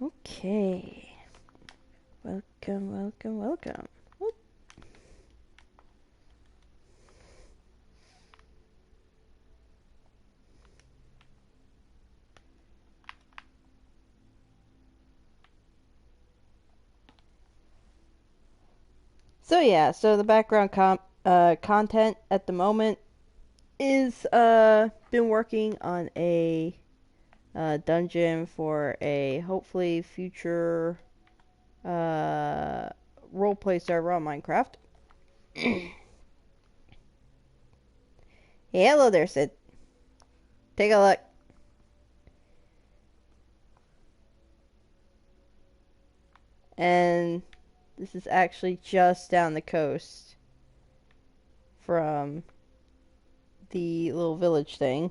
Okay. Welcome. Whoop. So yeah, so the background content at the moment is been working on a dungeon for a hopefully future roleplay server on Minecraft. Hey, hello there, Sid. Take a look. And this is actually just down the coast from the little village thing.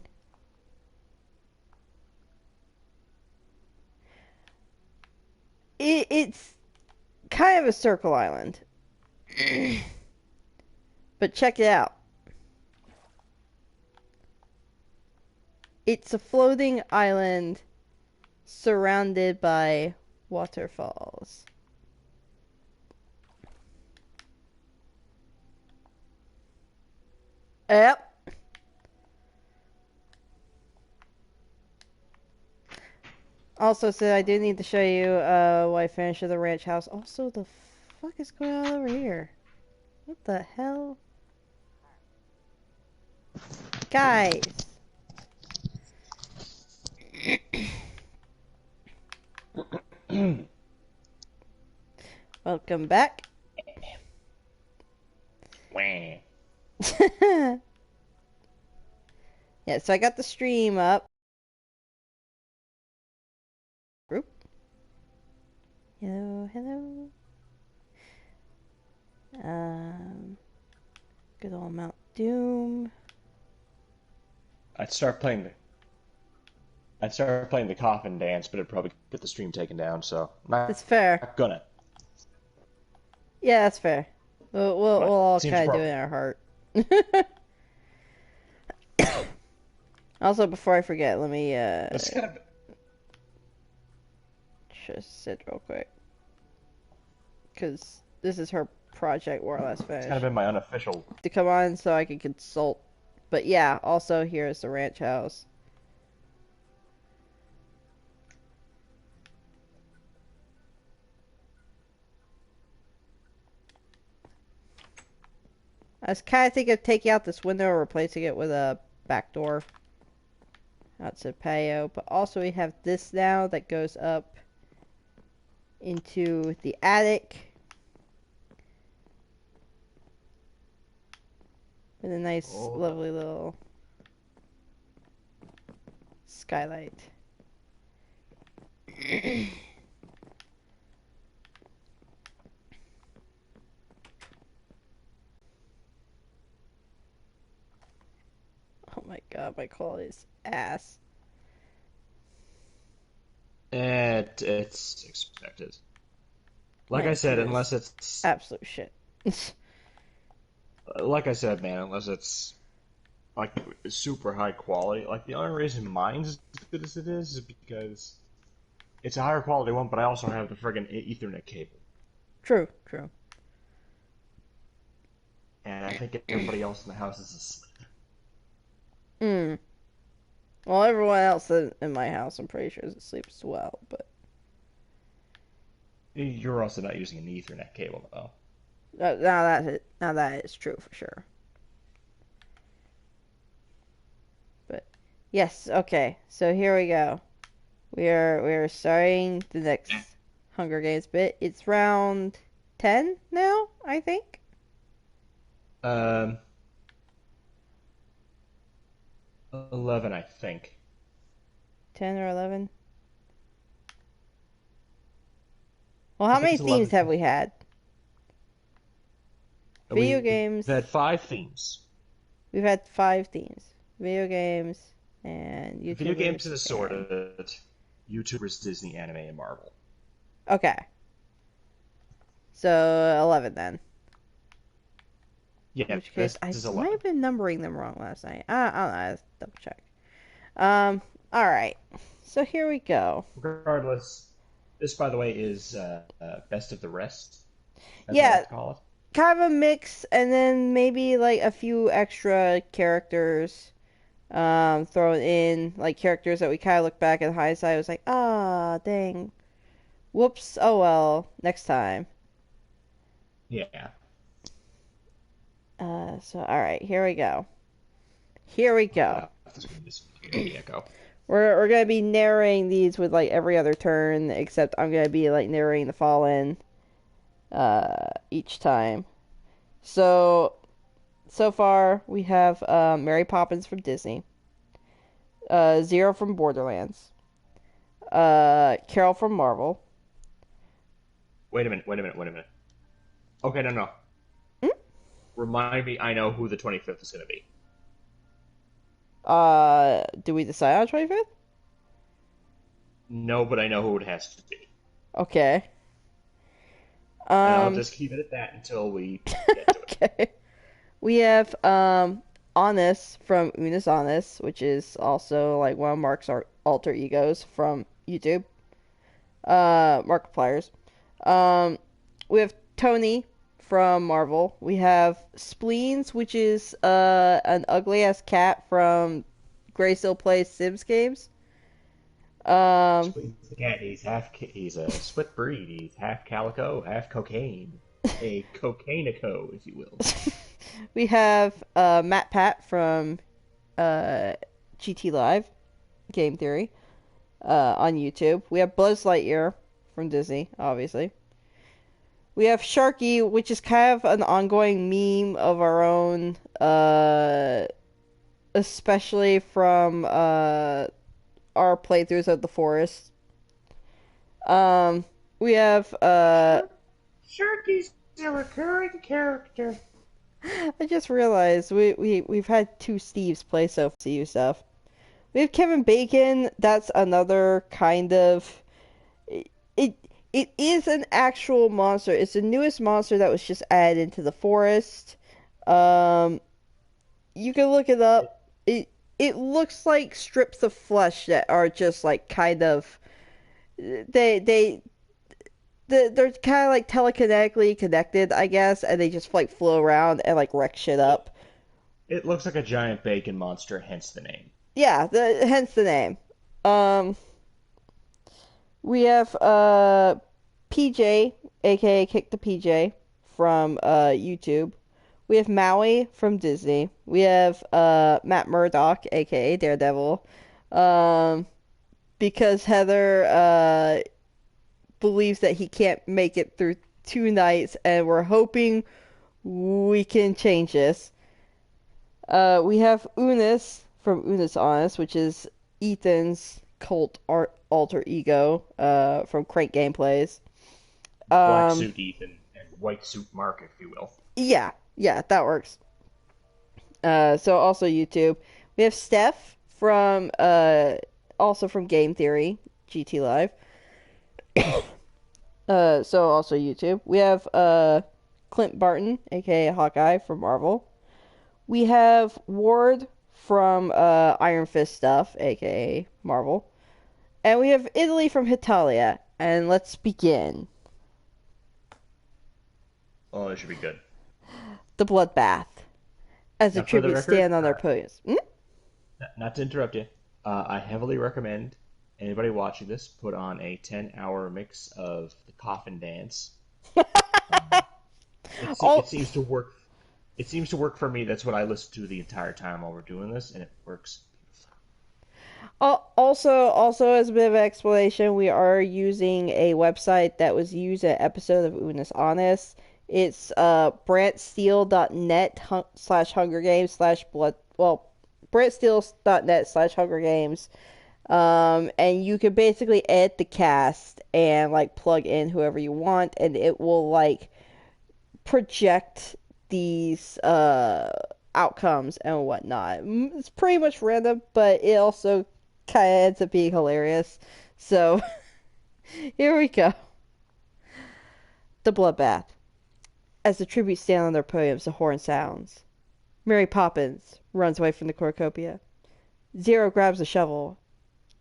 It's kind of a circle island. But check it out. It's a floating island surrounded by waterfalls. Yep. Also, so I do need to show you what I finished at the ranch house. Also, the fuck is going on over here? What the hell? Guys! Welcome back. Yeah, so I got the stream up. Group. Hello. Good old Mount Doom. I'd start playing the coffin dance, but it'd probably get the stream taken down. So That's fair. not gonna. Yeah, that's fair. We'll But all seems kind of do it in our heart. Also, before I forget, let me It's kind of just sit real quick, because this is her project more or less it's kind of finished been my unofficial. to come on so I can consult. But yeah, also here is the ranch house. I was kind of thinking of taking out this window and replacing it with a back door. That's a patio, but also we have this now that goes up into the attic with a nice, lovely little skylight. Oh my god, my quality is ass. It's expected. Like My I said, internet is unless it's absolute shit. like I said, man, unless it's like super high quality. Like the only reason mine's as good as it is because it's a higher quality one, but I also have the friggin' Ethernet cable, True, true. and I think everybody else in the house is asleep. Mm. Well, everyone else in my house, I'm pretty sure, is asleep as well. But You're also not using an Ethernet cable though. now that is true for sure. But yes, okay. So here we go. We are starting the next Hunger Games bit. It's round 10 now, I think. Um, 11, I think. 10 or 11. Well, I how think many it's themes 11. have we had? Video We've games. had 5 themes. We've had 5 themes. Video games and Video games YouTubers and and assorted. YouTubers, Disney, anime, and Marvel. okay. So 11 then. In Yeah, which case, this I is might 11. have been numbering them wrong last night. I don't know. Let's double check. All right. So here we go. Regardless, this, by the way, is Best of the Rest, as I like Yeah, to call it. kind of a mix, and then maybe like a few extra characters thrown in, like characters that we kind of look back at hindsight. It was like, ah, dang, whoops, oh well, next time. Yeah. So all right, here we go. Here we I'll get go. off the screen just to get the echo. We're gonna be narrating these with like every other turn, except I'm gonna be like narrating the Fallen each time. So far we have Mary Poppins from Disney, Zero from Borderlands, Carol from Marvel. Wait a minute. Okay, no. Hmm? Remind me, I know who the 25th is going to be. Do we decide on 25th? No, but I know who it has to be. Okay. And I'll Um, just keep it at that until we get to it. okay. We have Honest from Unis Honest, which is also like one of Mark's alter egos from YouTube. Markiplier's. Um, we have Tony from Marvel. We have Spleens, which is an ugly ass cat from Gray Still Plays Sims games. Um, Squeeze the cat. He's a split breed. He's half calico, half cocaine. A cocainico, if you will. we have Matt Pat from uh, GT Live Game Theory on YouTube. We have Buzz Lightyear from Disney, obviously. We have Sharky, which is kind of an ongoing meme of our own, especially from our playthroughs of the forest. Um, we have Sharky's a recurring character. I just realized we've had 2 Steves play so CU stuff. We have Kevin Bacon. That's another kind of it. It is an actual monster. It's the newest monster that was just added into the forest. Um, you can look it up. It looks like strips of flesh that are just like kind of they they're kind of like telekinetically connected, I guess, and they just like flow around and like wreck shit up. It looks like a giant bacon monster, hence the name. Yeah, hence the name. Um, we have PJ, aka Kick the PJ from YouTube. We have Maui from Disney. We have Matt Murdock, aka Daredevil. Um, because Heather believes that he can't make it through 2 nights, and we're hoping we can change this. We have Unis from Unis Honest, which is Ethan's alter ego from Crank Gameplays. Black Um, suit Ethan and white suit Mark, if you will. yeah, that works. So also YouTube. We have Steph from also from Game Theory, GT Live. So also YouTube. We have Clint Barton, aka Hawkeye from Marvel. We have Ward from Iron Fist stuff, aka Marvel. And we have Italy from Hitalia. And let's begin. Oh, it should be good. The Bloodbath. As the Now, for the tributes record, stand on their podiums. not to interrupt you, I heavily recommend anybody watching this put on a 10-hour mix of the Coffin Dance. Um, it Oh, seems to work. It seems to work for me. That's what I listen to the entire time while we're doing this, and it works. also, as a bit of an explanation, we are using a website that was used in an episode of Unis Honest. It's brantsteele.net slash Hunger Games slash blood. Well, brantsteele.net slash Hunger Games. And you can basically edit the cast and like plug in whoever you want, and it will like project these outcomes and whatnot. It's pretty much random, but it also kind of ends up being hilarious. So here we go. The Bloodbath. As the tributes stand on their podiums, the horn sounds. Mary Poppins runs away from the cornucopia. Zero grabs a shovel.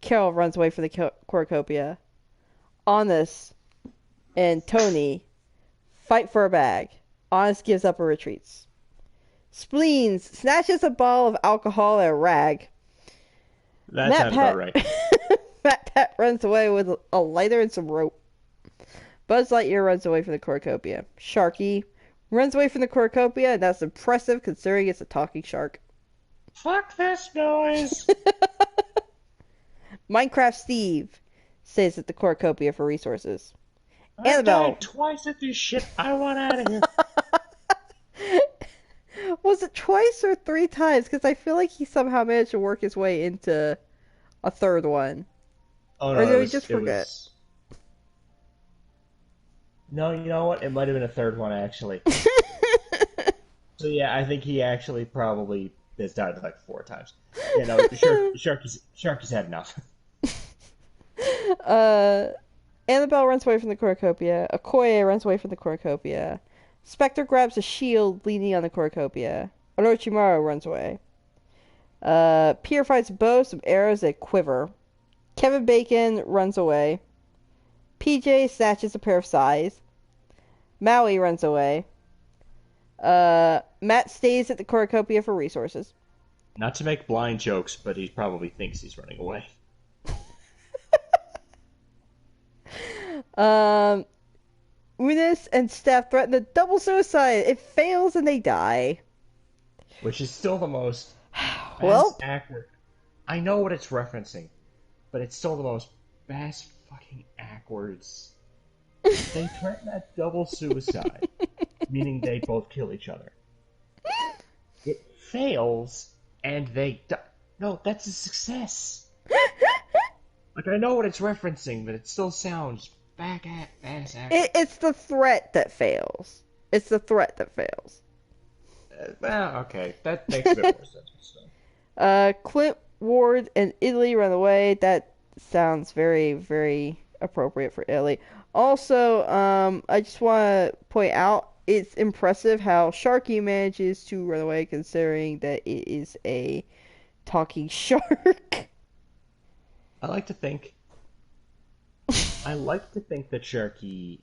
Carol runs away from the cornucopia. Honest and Tony fight for a bag. Honest gives up and retreats. Spleens snatches a bottle of alcohol and a rag. That Matt sounds about Pat right. Matt Pat runs away with a lighter and some rope. Buzz Lightyear runs away from the cornucopia. Sharky runs away from the cornucopia, and that's impressive considering it's a talking shark. Fuck this noise. Minecraft Steve stays at the cornucopia for resources. I've Annabelle. died twice at this shit. I want out of here. Was it twice or three times? Because I feel like he somehow managed to work his way into a third one. Oh Or no, did we just it forget? was. No, you know what? It might have been a third one actually. So yeah, I think he actually probably has died like 4 times. Yeah, no, Sharky's had enough. uh, Annabelle runs away from the cornucopia. Okoye runs away from the cornucopia. Spectre grabs a shield leaning on the cornucopia. Orochimaru runs away. Pierre fights a bow, some arrows, and a quiver. Kevin Bacon runs away. PJ snatches a pair of sais. Maui runs away. Matt stays at the cornucopia for resources. Not to make blind jokes, but he probably thinks he's running away. Um, Unis and Steph threaten a double suicide. It fails and they die. Which is still the most bass Well, awkward. I know what it's referencing, but it's still the most bass fucking backwards. They threaten a double suicide, meaning they both kill each other. It fails, and they die. No, that's a success. Like, I know what it's referencing, but it still sounds back at bass backwards. it's the threat that fails. It's the threat that fails. Well, okay, that makes a bit more sense. So. Clint Ward and Italy run away. That sounds very, very appropriate for Italy. Also, I just want to point out it's impressive how Sharky manages to run away considering that it is a talking shark. I like to think. I like to think that Sharky.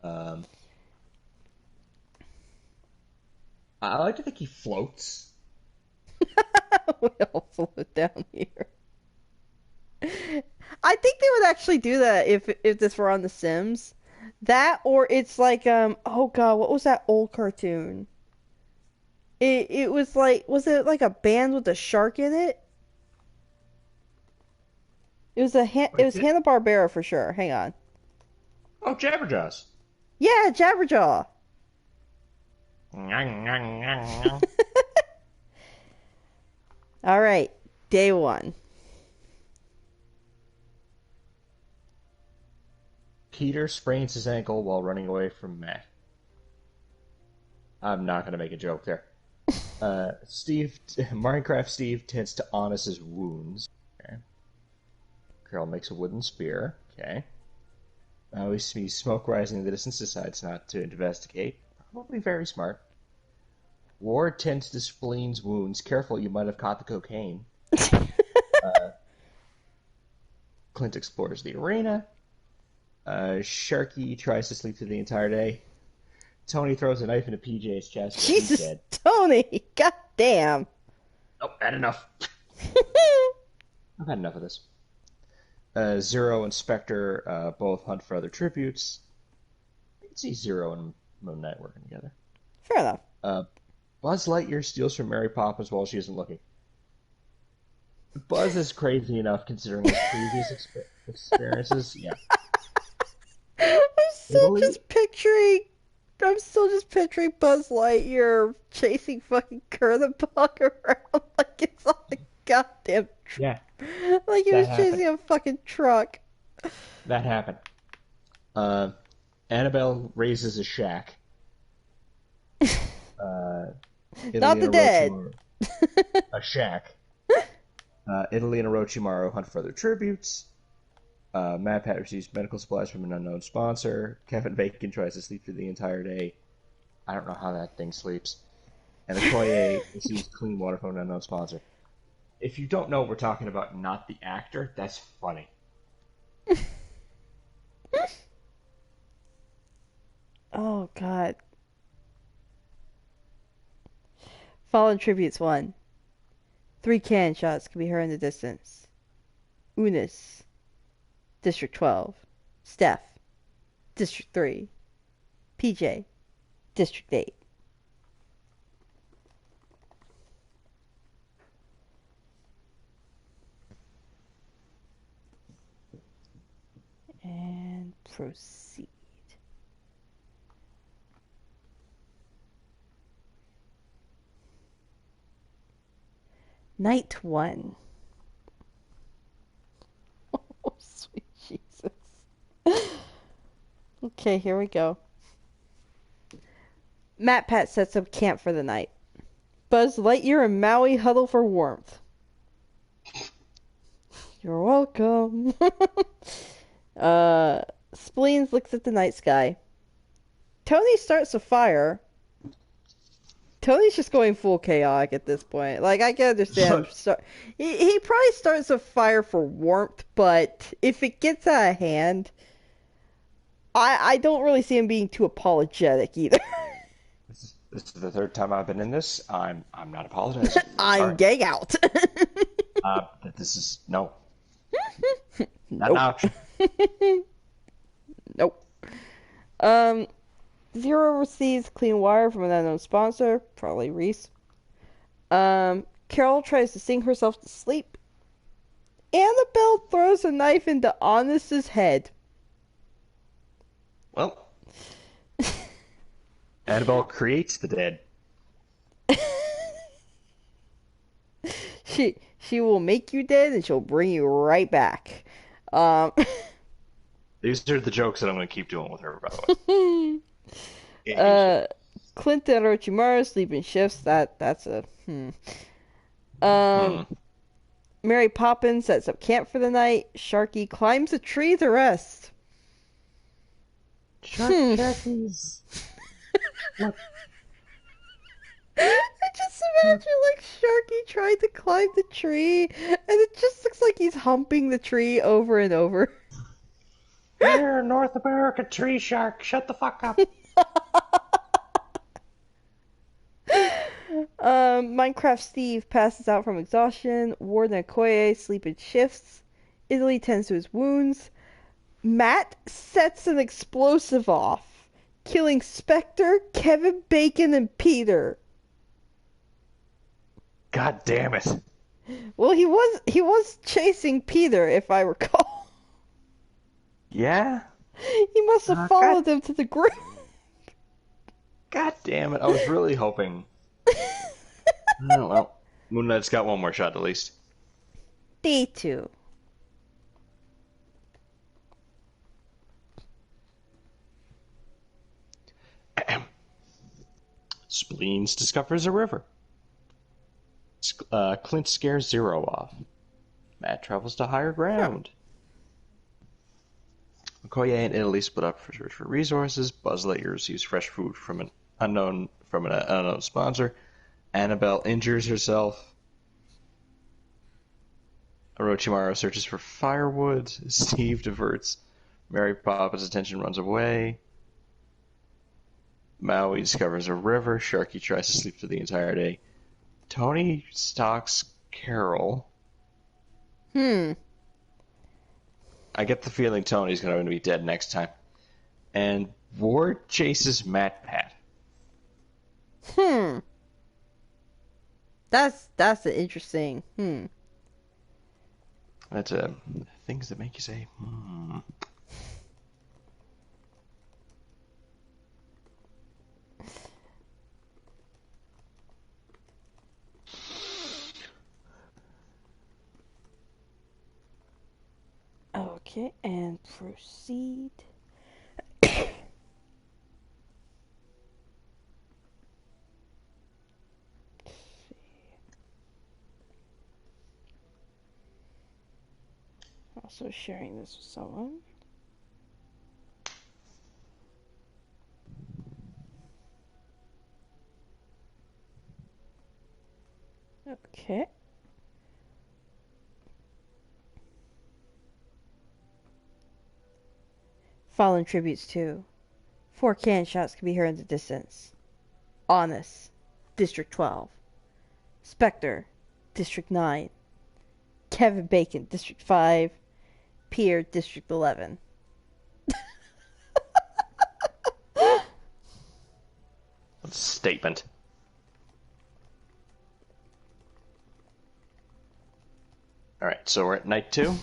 Um, I like to think he floats. We all float down here. I think they would actually do that if this were on The Sims. That or it's like oh god, what was that old cartoon? It was like was it like a band with a shark in it? It Wait, was Hanna-Barbera for sure. Hang on. oh, Jabberjaws. Yeah, Jabberjaw. All right, day one. Peter sprains his ankle while running away from Matt. I'm not going to make a joke there. Minecraft Steve tends to Honest's wounds. Okay. Carol makes a wooden spear. Okay. Now he sees smoke rising in the distance, decides not to investigate. Probably very smart. War tends to Spleen's wounds. Careful, you might have caught the cocaine. Clint explores the arena. Sharky tries to sleep through the entire day. Tony throws a knife into PJ's chest, but he's Jesus, dead. Tony! God damn! Oh, had enough. I've had enough of this. Zero and Spectre both hunt for other tributes. You can see Zero and Moon Knight working together. Fair enough. Buzz Lightyear steals from Mary Poppins while she isn't looking. Buzz is crazy enough considering his previous experiences. Yeah. I'm still Italy? just picturing. I'm still just picturing Buzz Lightyear chasing fucking Kurtapog around like it's on a goddamn Yeah, like he that was happened. chasing a fucking truck. That happened. Annabelle raises a shack. Not Italy the and dead. Orochimaru. A shack. Italy and Orochimaru hunt for other tributes. Matt Pat receives medical supplies from an unknown sponsor. Kevin Bacon tries to sleep through the entire day. I don't know how that thing sleeps. And Okoye receives clean water from an unknown sponsor. If you don't know what we're talking about, not the actor, that's funny. Oh god. Fallen Tributes 1. 3 cannon shots can be heard in the distance. Unis, District 12. Steph, District 3. PJ, District 8. And proceed. Night 1. Oh, sweet Jesus. Okay, here we go. Matt Pat sets up camp for the night. Buzz Lightyear and Maui huddle for warmth. You're welcome. Spleens looks at the night sky. Tony starts a fire. Tony's just going full chaotic at this point. Like, I can understand. He probably starts a fire for warmth, but if it gets out of hand, I don't really see him being too apologetic either. This is the third time I've been in this. I'm not apologizing. I'm Sorry. gang out. This is no. Not an Nope. option. Nope. Zero receives clean wire from an unknown sponsor, probably Reese. Carol tries to sing herself to sleep. Annabelle throws a knife into Honest's head. Well, Annabelle creates the dead. She will make you dead and she'll bring you right back. Um, These are the jokes that I'm going to keep doing with her, by the way. Yeah, Clint and Orochimaru sleep in shifts. That's a Um, Mary Poppins sets up camp for the night. Sharky climbs a tree to rest. Sharkies. Look. I just imagine like Sharky trying to climb the tree, and it just looks like he's humping the tree over and over. Here, North America tree shark, shut the fuck up. Minecraft Steve passes out from exhaustion. Ward and Okoye sleep in shifts. Italy tends to his wounds. Matt sets an explosive off, killing Spectre, Kevin Bacon, and Peter. God damn it. Well, he was chasing Peter, if I recall. Yeah? He must have followed him to the group. God damn it. I was really hoping. Oh, well, Moon Knight's got one more shot at least. Day 2. Spleens discovers a river. Clint scares Zero off. Matt travels to higher ground. Okoye and Italy split up for resources. Buzz Lightyear receives fresh food from an unknown sponsor. Annabelle injures herself. Orochimaru searches for firewood. Steve diverts Mary Poppins' attention, runs away. Maui discovers a river. Sharky tries to sleep for the entire day. Tony stalks Carol. Hmm. I get the feeling Tony's going to be dead next time. And Ward chases Matt Pat. Hmm. That's an interesting. Hmm. That's things that make you say, hmm. Okay, and proceed. Also sharing this with someone. Okay. Fallen tributes to 4 cannon shots can be heard in the distance. Honest, District 12. Spectre, District 9. Kevin Bacon, District 5. Pierre, District 11. That's a statement. Alright, so we're at night 2.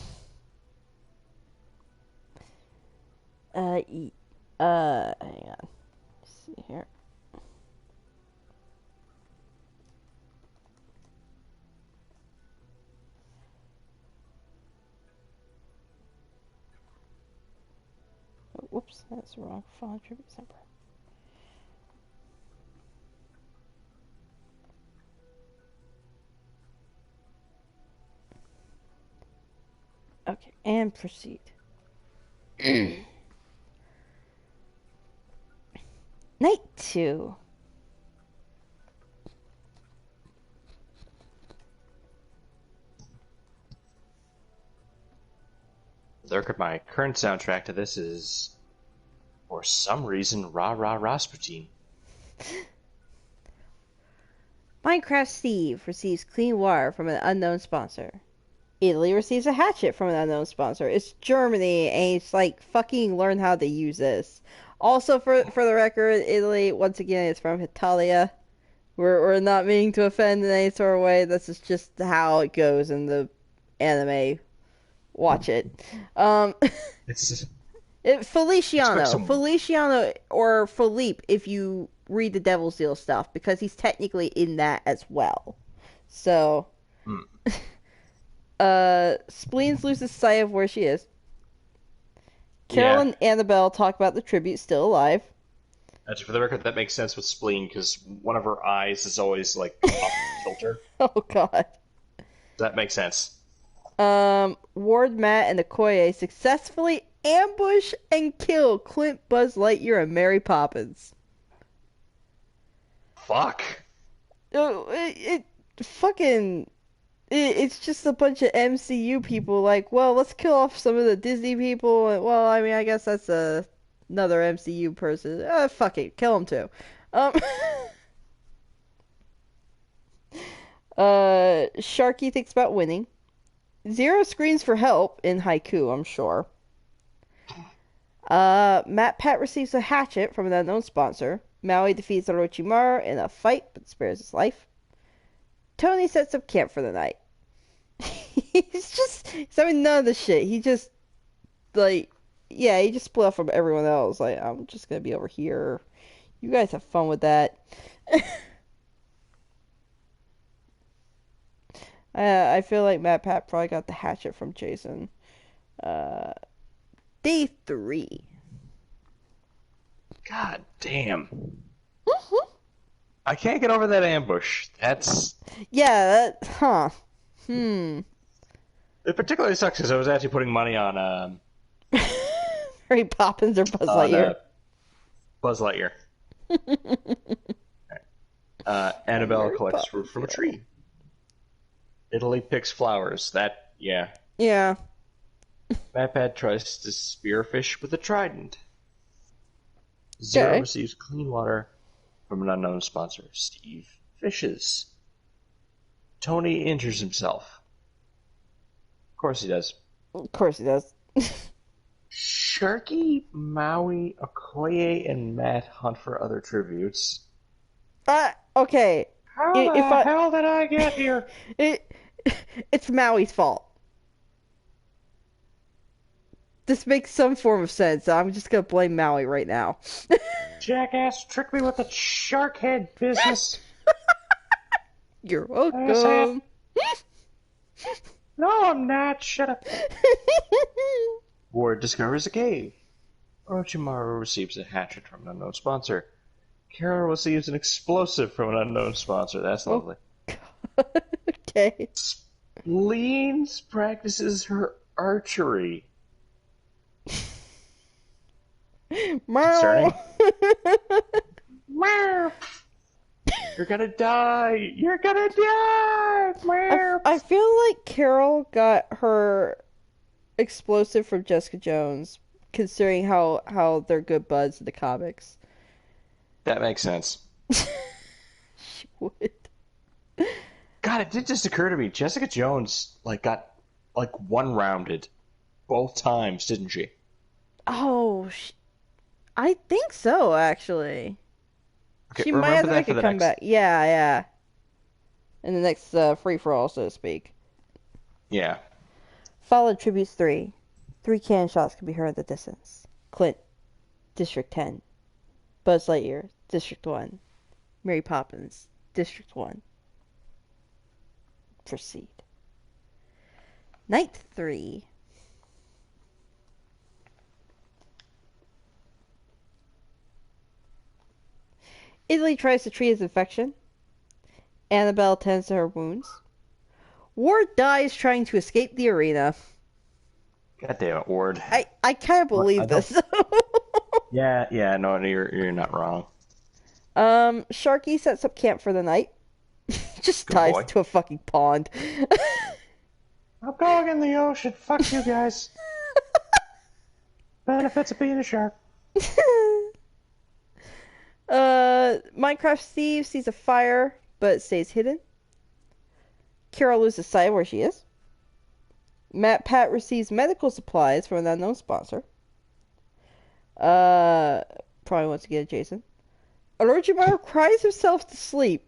Hang on. Let's see here. Oh, whoops, that's the wrong fallen tributes number. Okay, and proceed. Night 2. The record, my current soundtrack to this is, for some reason, Rah Rah Rasputin. Minecraft Steve receives clean water from an unknown sponsor. Italy receives a hatchet from an unknown sponsor. It's Germany, and it's like, fucking learn how to use this. Also, for the record, Italy, once again, is from Italia. We're not meaning to offend in any sort of way. This is just how it goes in the anime. Watch it. It's expect Feliciano. some. Feliciano or Philippe if you read the Devil's Deal stuff, because he's technically in that as well. So, Spleens loses sight of where she is. Carol Yeah. and Annabelle talk about the tribute still alive. For the record, that makes sense with Spleen, because one of her eyes is always, like, off kilter. Oh god. That makes sense. Ward, Matt, and Okoye successfully ambush and kill Clint, Buzz Lightyear, and Mary Poppins. Fuck. It's just a bunch of MCU people like, well, let's kill off some of the Disney people. Well, I mean, I guess that's another MCU person. Fuck it, kill them too. Um, Sharky thinks about winning. Zero screams for help in haiku, I'm sure. Matt Pat receives a hatchet from an unknown sponsor. Maui defeats Orochimaru in a fight, but spares his life. Tony sets up camp for the night. He's having none of the shit. He just, like, yeah, he just split off from everyone else. Like, I'm just gonna be over here. You guys have fun with that. I feel like Matt Pat probably got the hatchet from Jason. Day 3. God damn. I can't get over that ambush. That's... Yeah, huh. It It particularly sucks because I was actually putting money on Mary Poppins or Buzz Lightyear. Buzz Lightyear. Annabelle Mary collects fruit Poppins from a girl. tree. Italy picks flowers. That, yeah. Yeah. Batpat tries to spearfish with a trident. Zero Okay. receives clean water from an unknown sponsor. Steve fishes. Tony injures himself. Of course he does. Of course he does. Sharky, Maui, Okoye, and Matt hunt for other tributes. Okay. How If the I, hell did I get here? it, it's Maui's fault. This makes some form of sense. I'm just gonna blame Maui right now. Jackass tricked me with the shark head business. You're I say it. welcome. No, I'm not. Shut up. Ward discovers a cave. Orochimaru receives a hatchet from an unknown sponsor. Carol receives an explosive from an unknown sponsor. That's Oh, lovely. okay. Spleens practices her archery. Meow. Concerning. Meow. You're gonna die. You're gonna die. Meow. I feel like Carol got her explosive from Jessica Jones, considering how they're good buds in the comics. That makes sense. She would. God, it did just occur to me. Jessica Jones got one rounded both times, didn't she? Oh, I think so, actually. Okay, She might have remember to that make for a the next. comeback. Yeah, yeah. In the next free for all, so to speak. Yeah. Followed Tributes 3. 3 cannon shots can be heard in the distance. Clint, District 10. Buzz Lightyear, District 1. Mary Poppins, District 1. Proceed. Night 3. Italy tries to treat his infection. Annabelle tends to her wounds. Ward dies trying to escape the arena. God damn it, Ward. I kind of What? I believe don't. this. Yeah. No, you're not wrong. Sharky sets up camp for the night. Just Good dives boy. into a fucking pond. I'm going in the ocean. Fuck you guys. Benefits of being a shark. Minecraft Steve sees a fire, but stays hidden. Carol loses sight of where she is. Matt Pat receives medical supplies from an unknown sponsor. Probably wants to get Jason. Orochimaru cries himself to sleep.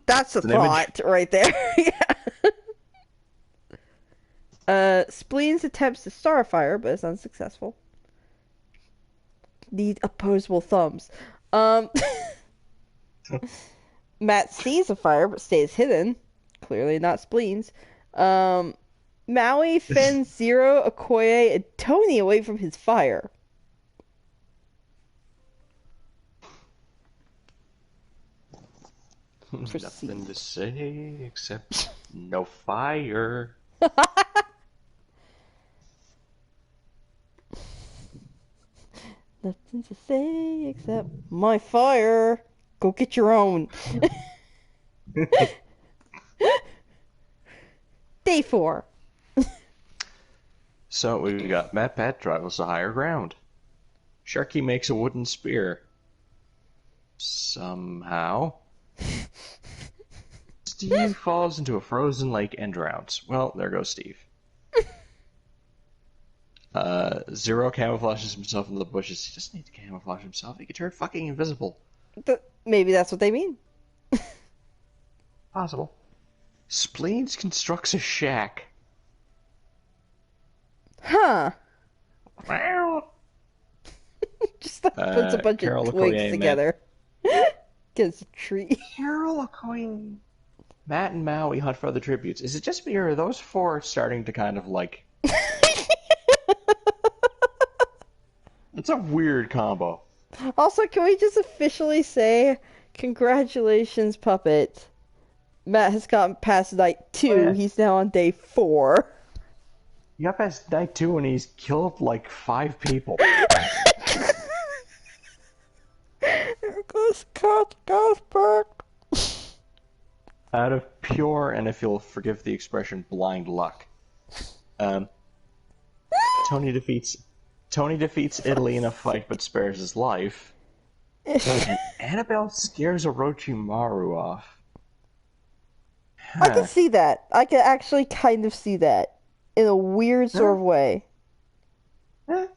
That's a thought right there. Yeah. Spleens attempts to start a fire, but is unsuccessful. Need opposable thumbs. Matt sees a fire, but stays hidden. Clearly not Spleens. Maui fends Zero, Okoye, and Tony away from his fire. Nothing to say except no fire. Nothing to say except my fire. Go get your own. Day 4. So we got Matt Pat travels to higher ground. Sharky makes a wooden spear. Somehow. Steve falls into a frozen lake and drowns. Well, there goes Steve. Zero camouflages himself in the bushes. He doesn't need to camouflage himself. He can turn fucking invisible. Maybe that's what they mean. Possible. Spleens constructs a shack. Huh. Wow. Just puts a bunch Carol of twigs Okoye, together. Gets a tree. Carol Okoye, Matt and Maui hunt for other tributes. Is it just me, or are those four starting to kind of like... It's a weird combo. Also, can we just officially say, congratulations, Puppet. Matt has gotten past night 2. Oh, yeah. He's now on day 4. He got past night 2 and he's killed like 5 people. There goes Cuthbert. Out of pure, and if you'll forgive the expression, blind luck. Tony defeats Italy in a fight but spares his life. And Annabelle scares Orochimaru off. I can Huh. see that. I can actually kind of see that in a weird sort Huh? of way. Huh?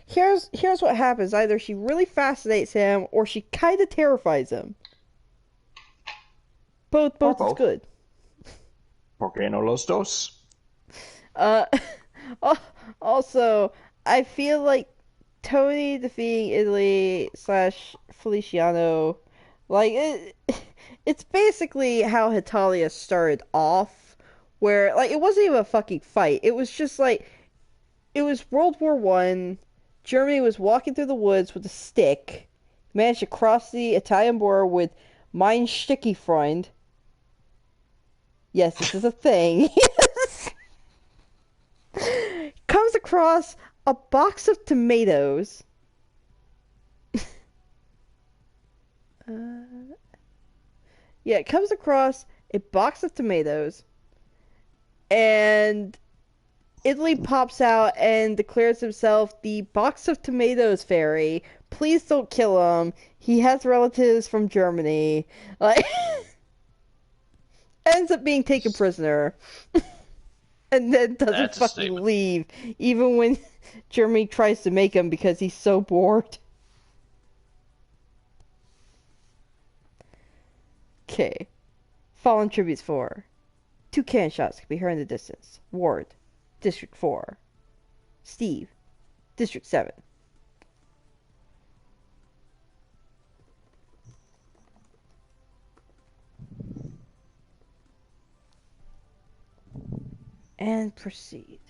Here's what happens. Either she really fascinates him, or she kind of terrifies him. Or Both is both. good. ¿Por qué no los dos? Uh, also, I feel like Tony defeating Italy slash Feliciano, like it's basically how Hitalia started off, where like it wasn't even a fucking fight. It was just like it was World War One. Germany was walking through the woods with a stick, managed to cross the Italian border with Mein Sticky Freund. Yes, this is a thing. Comes across a box of tomatoes. Yeah, it comes across a box of tomatoes, and Italy pops out and declares himself the box of tomatoes fairy. Please don't kill him. He has relatives from Germany. Like, ends up being taken prisoner, and then doesn't That's a fucking statement. leave, even when Germany tries to make him because he's so bored. Okay. Fallen Tributes 4. 2 cannon shots can be heard in the distance. Ward, District 4. Steve, District 7. And proceed.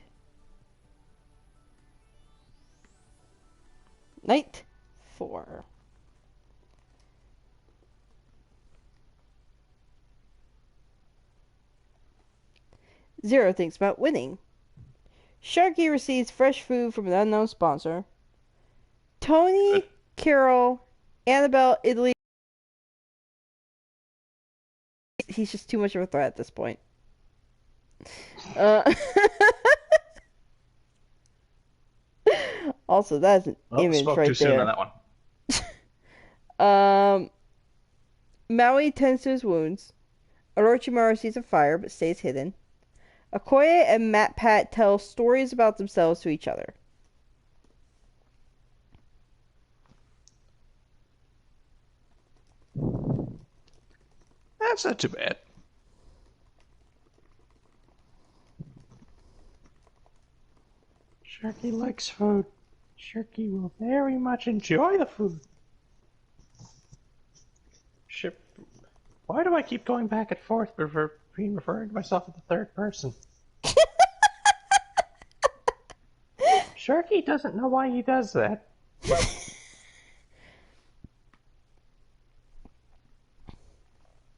Night 4. Zero thinks about winning. Sharky receives fresh food from an unknown sponsor. Good. Tony, Carol, Annabelle, Italy. He's just too much of a threat at this point. Uh, also, that's an Well, image spoke too right soon on there. that one. Maui tends to his wounds. Orochimaru sees a fire but stays hidden. Okoye and MatPat tell stories about themselves to each other. That's not too bad. Sharky likes food. Sharky will very much enjoy the food. Ship. Why do I keep going back and forth between referring to myself in the third person? Sharky doesn't know why he does that.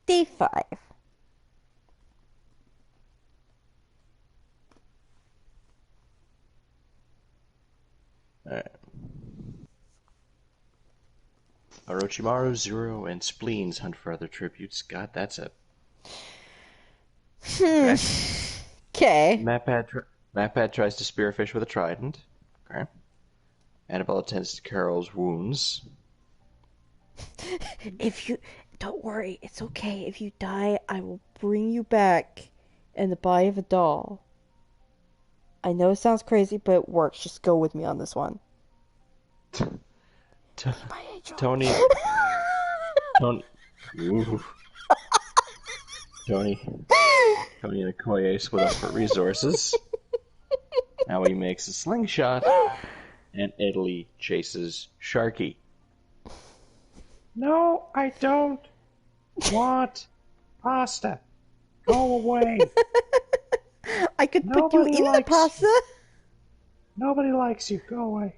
Day 5. Alright. Orochimaru, Zero, and Spleens hunt for other tributes. God, that's it. Okay. Okay. MatPat tries to spearfish with a trident. Okay. Annabelle attends to Carol's wounds. If you don't worry, it's okay. If you die, I will bring you back in the body of a doll. I know it sounds crazy, but it works. Just go with me on this one. My angel. Tony. Tony. Ooh. Tony and Okoye split up for resources. Now he makes a slingshot, and Italy chases Sharky. No, I don't want pasta. Go away. I could put you in the pasta. Nobody likes you. Go away.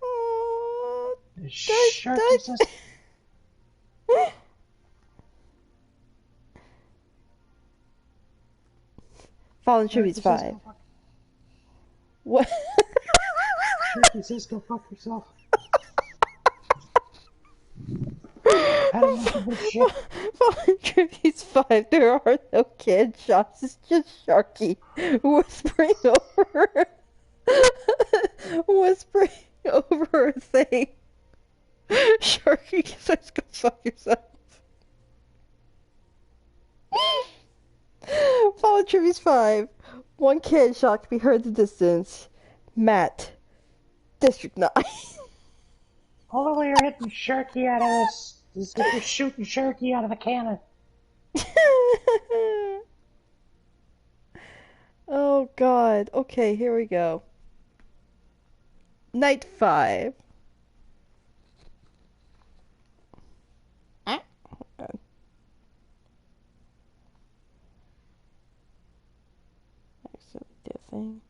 Oh, Sharky says. Fallen Tributes Sharky says 5. go fuck. What? Sharky says go fuck yourself. I don't know this shit. Fallen Tributes 5. There are no kid shots. It's just Sharky whispering over. whispering over a thing. Sharky says go fuck yourself. Fallen Tributes 5. One kid shot can be heard in the distance. Matt. District 9. Only way you're hitting Sharky out of this is if you're shooting Sharky out of the cannon. Oh god. Okay, here we go. Night 5. Ah, hold accidentally did a thing.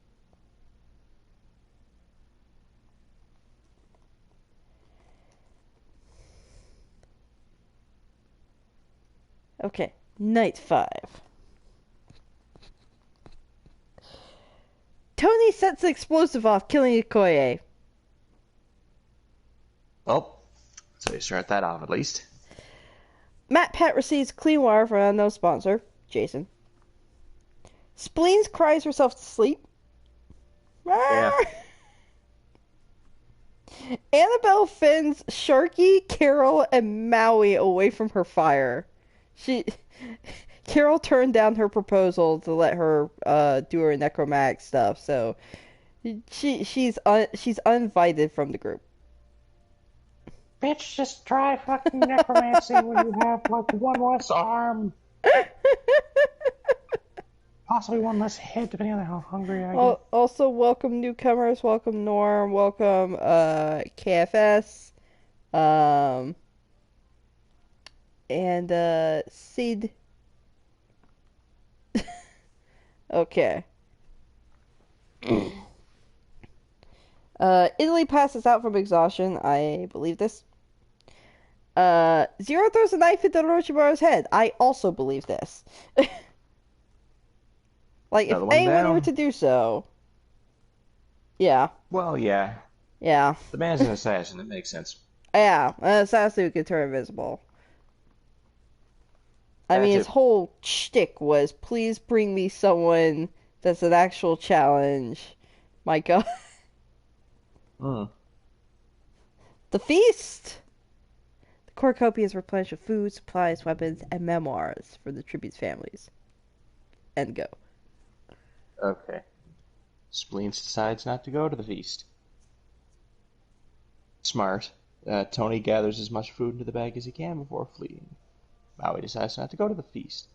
Okay, night 5. Tony sets the explosive off, killing Ikoye. Well, so you start that off at least. Matt Pet receives clean water from an unknown sponsor, Jason. Spleens cries herself to sleep. Yeah. Annabelle fends Sharky, Carol, and Maui away from her fire. Carol turned down her proposal to let her do her necromantic stuff, so she's uninvited from the group. Bitch, just try fucking necromancy when you have like one less arm. Possibly one less head, depending on how hungry I get. Also, welcome newcomers, welcome Norm, welcome KFS, and Sid. Okay. Italy passes out from exhaustion. I believe this. Zero throws a knife into Orochimaru's head. I also believe this. Like, if anyone were to do so. Yeah. Well, yeah. Yeah. The man's an assassin. It makes sense. Yeah. An assassin who can turn invisible. I mean, his whole shtick was, please bring me someone that's an actual challenge. My god. Mm. The feast! The cornucopia is replenished with food, supplies, weapons, and memoirs for the tribute's families. And go. Okay. Spleens decides not to go to the feast. Smart. Tony gathers as much food into the bag as he can before fleeing. Maui decides not to go to the feast.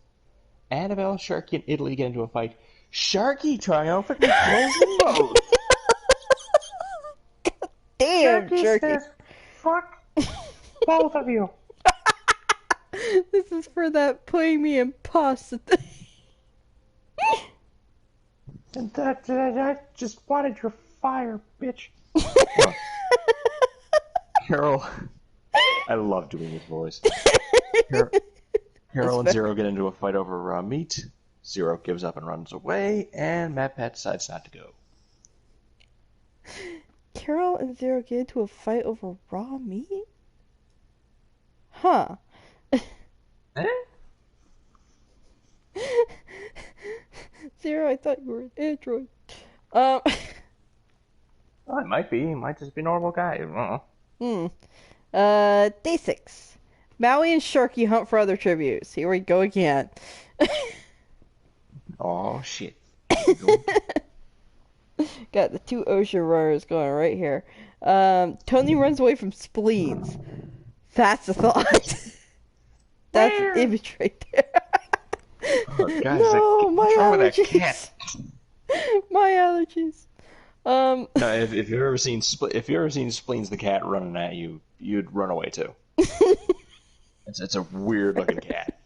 Annabelle, Sharky, and Italy get into a fight. Sharky triumphantly kills them both. Damn, Sharky says, fuck both of you. This is for that putting me in pasta thing. And I just wanted your fire, bitch. Carol, I love doing his voice. Carol and Zero get into a fight over raw meat. Zero gives up and runs away, and Matt Pat decides not to go. Carol and Zero get into a fight over raw meat? Huh. Eh? Zero, I thought you were an android. Well, it might be. He might just be a normal guy. I don't know. Day 6. Maui and Sharky hunt for other tributes. Here we go again. Oh, shit. Got the two ocean runners going right here. Tony runs away from spleens. That's a thought. That's an image right there. Oh, guys, no, my allergies. My allergies. No, if you've ever seen Spleens the cat running at you, you'd run away too. It's a weird looking cat.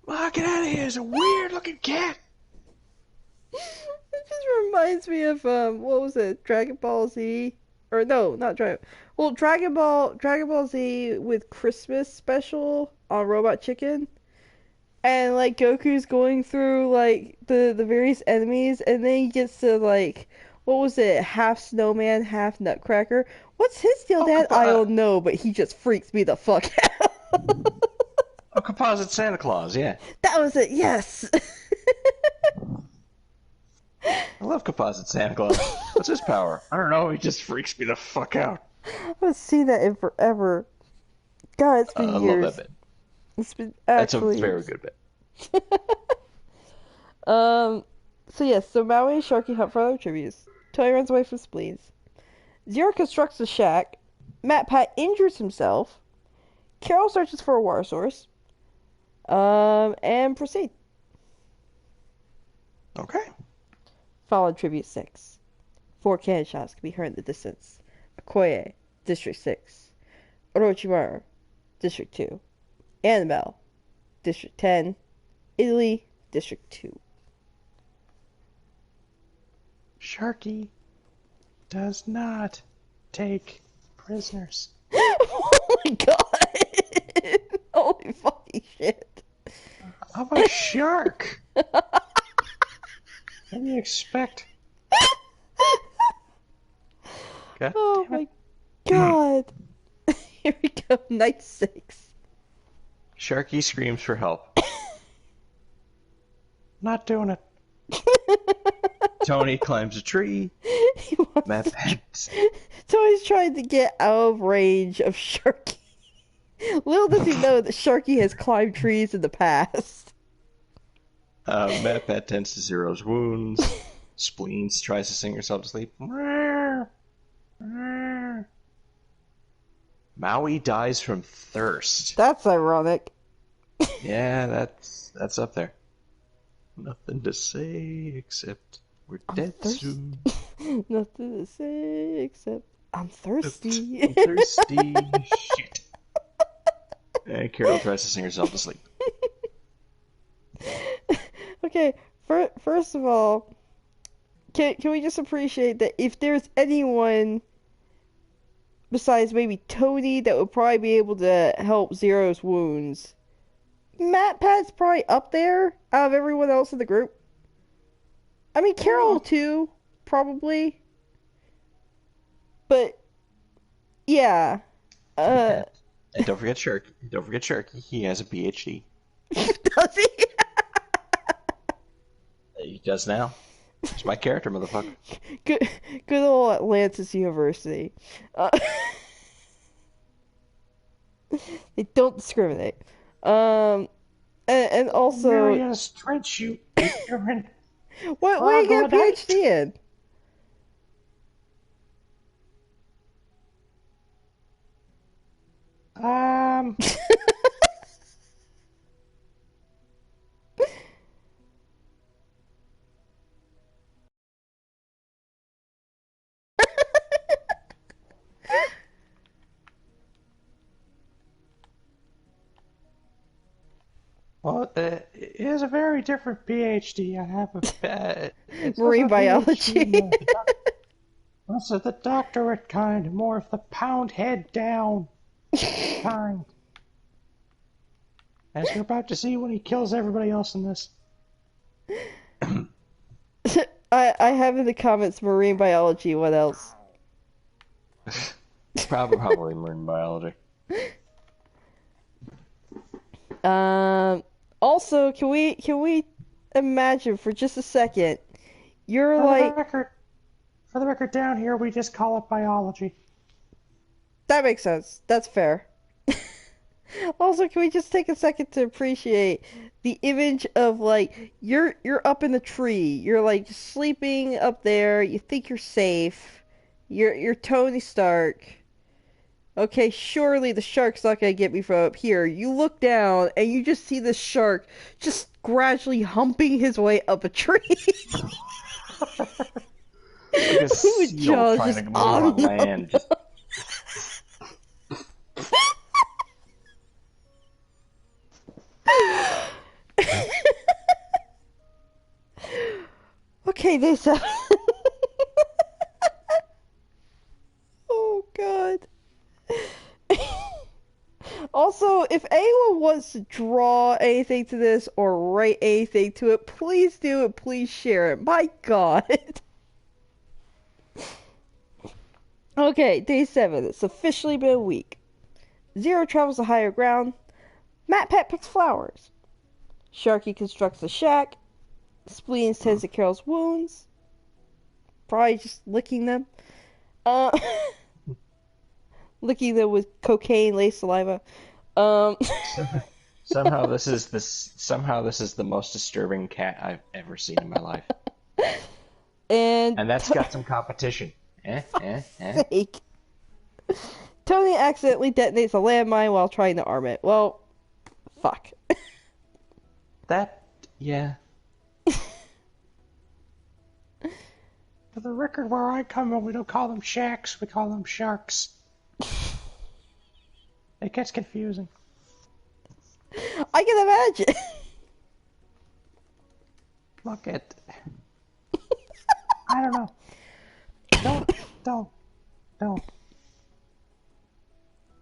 Oh, get out of here! It's a weird looking cat. It just reminds me of what was it? Dragon Ball Z, or no, not Dragon. Well, Dragon Ball Z with Christmas special on Robot Chicken. and like Goku's going through like the various enemies, and then he gets to like what was it, half snowman, half nutcracker. What's his deal, Oh, Dad? I don't know, but he just freaks me the fuck out. composite Santa Claus, yeah. That was it. Yes. I love composite Santa Claus. What's his power? I don't know, he just freaks me the fuck out. I haven't seen that in forever. God, it's been I love that years. bit. It's been That's a actually very years. good bit. Um. So yes, so Maui and Sharky hunt for other tributes. Toy runs away from spleens. Zero constructs a shack. Matt Pat injures himself. Carol searches for a water source. And proceed. Okay. Followed Tribute 6. 4 cannon shots can be heard in the distance. Okoye, District 6. Orochimaru, District 2. Annabelle, District 10. Italy, District 2. Sharky does not take prisoners. Oh my god! Holy fucking shit. I'm a shark. What do you expect? God Oh damn my it. god. Here we go, night 6. Sharky screams for help. Not doing it. Tony climbs a tree. He wants Matt to... Pat. Tony's trying to get out of range of Sharky. Little does he know that Sharky has climbed trees in the past. Matt Pat tends to Zero's wounds. Spleens tries to sing herself to sleep. Maui dies from thirst. That's ironic. Yeah, that's up there. Nothing to say except we're I'm dead thirsty. soon. Nothing to say except I'm thirsty. I'm thirsty. Shit. And Carol tries to sing herself to sleep. Okay, first of all, can we just appreciate that if there's anyone besides maybe Tony that would probably be able to help Zero's wounds, Matt Pat's probably up there out of everyone else in the group. I mean, Carol too, probably. But yeah, And don't forget Sharky. Don't forget Sharky. He has a PhD. does he? He does now. It's my character, motherfucker. Good old Atlantis University. They don't discriminate. And also, Marius trench you ignorant. what do you get a troglodyte. PhD in? Well, it is a very different PhD. I have it's not Marine a PhD, biology. This is the doctorate kind, more of the pound head down kind. As you're about to see when he kills everybody else in this. I have in the comments marine biology. What else? Probably marine biology. Also, can we imagine for just a second? You're For like, the record down here, we just call it biology. that makes sense. That's fair. Also, can we just take a second to appreciate the image of like you're up in the tree, you're like sleeping up there, you think you're safe, you're Tony Stark. Okay, surely the shark's not gonna get me from up here. You look down and you just see this shark just gradually humping his way up a tree. Like a seal Jaws trying just to move on land. Just... Okay, this. Oh God. Also, if anyone wants to draw anything to this or write anything to it, please do it. Please share it. My God. Okay, day 7. It's officially been a week. Zero travels to higher ground. MatPat picks flowers. Sharky constructs a shack. Spleens tends to Carol's wounds. Probably just licking them. Uh, licking them with cocaine-laced saliva. Um, Somehow this is the most disturbing cat I've ever seen in my life. and And that's got some competition. Sake. Tony accidentally detonates a landmine while trying to arm it. Well, fuck. Yeah. For the record, where I come from, we don't call them shacks, we call them sharks. It gets confusing. I can imagine. Look at... I don't know. Don't.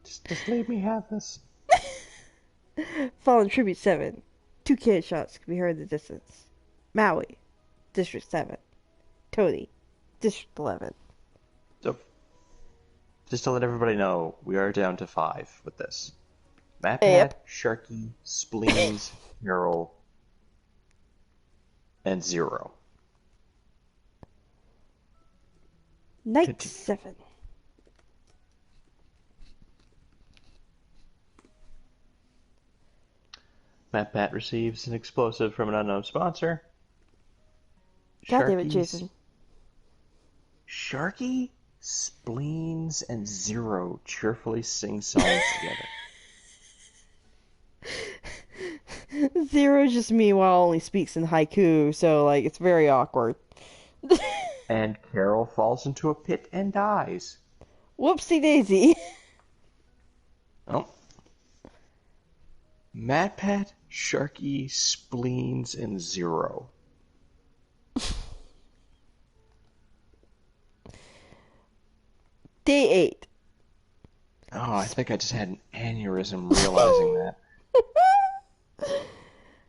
Just leave me have this. Fallen Tribute 7. 2 cannon shots can be heard in the distance. Maui, District 7. Tony, District 11. So, just to let everybody know, we are down to 5 with this. MatPat, Yep. Sharky, Spleens, Neural, and Zero. Night Continue. 7. MatPat receives an explosive from an unknown sponsor. God damn it, Sharky's- Jason. Sharky, Spleens, and Zero cheerfully sing songs together. Zero just meanwhile only speaks in haiku, so like it's very awkward. And Carol falls into a pit and dies. Whoopsie daisy. Oh. MatPat, Sharky, Spleens, and Zero. Day 8. Oh, I think I just had an aneurysm realizing that.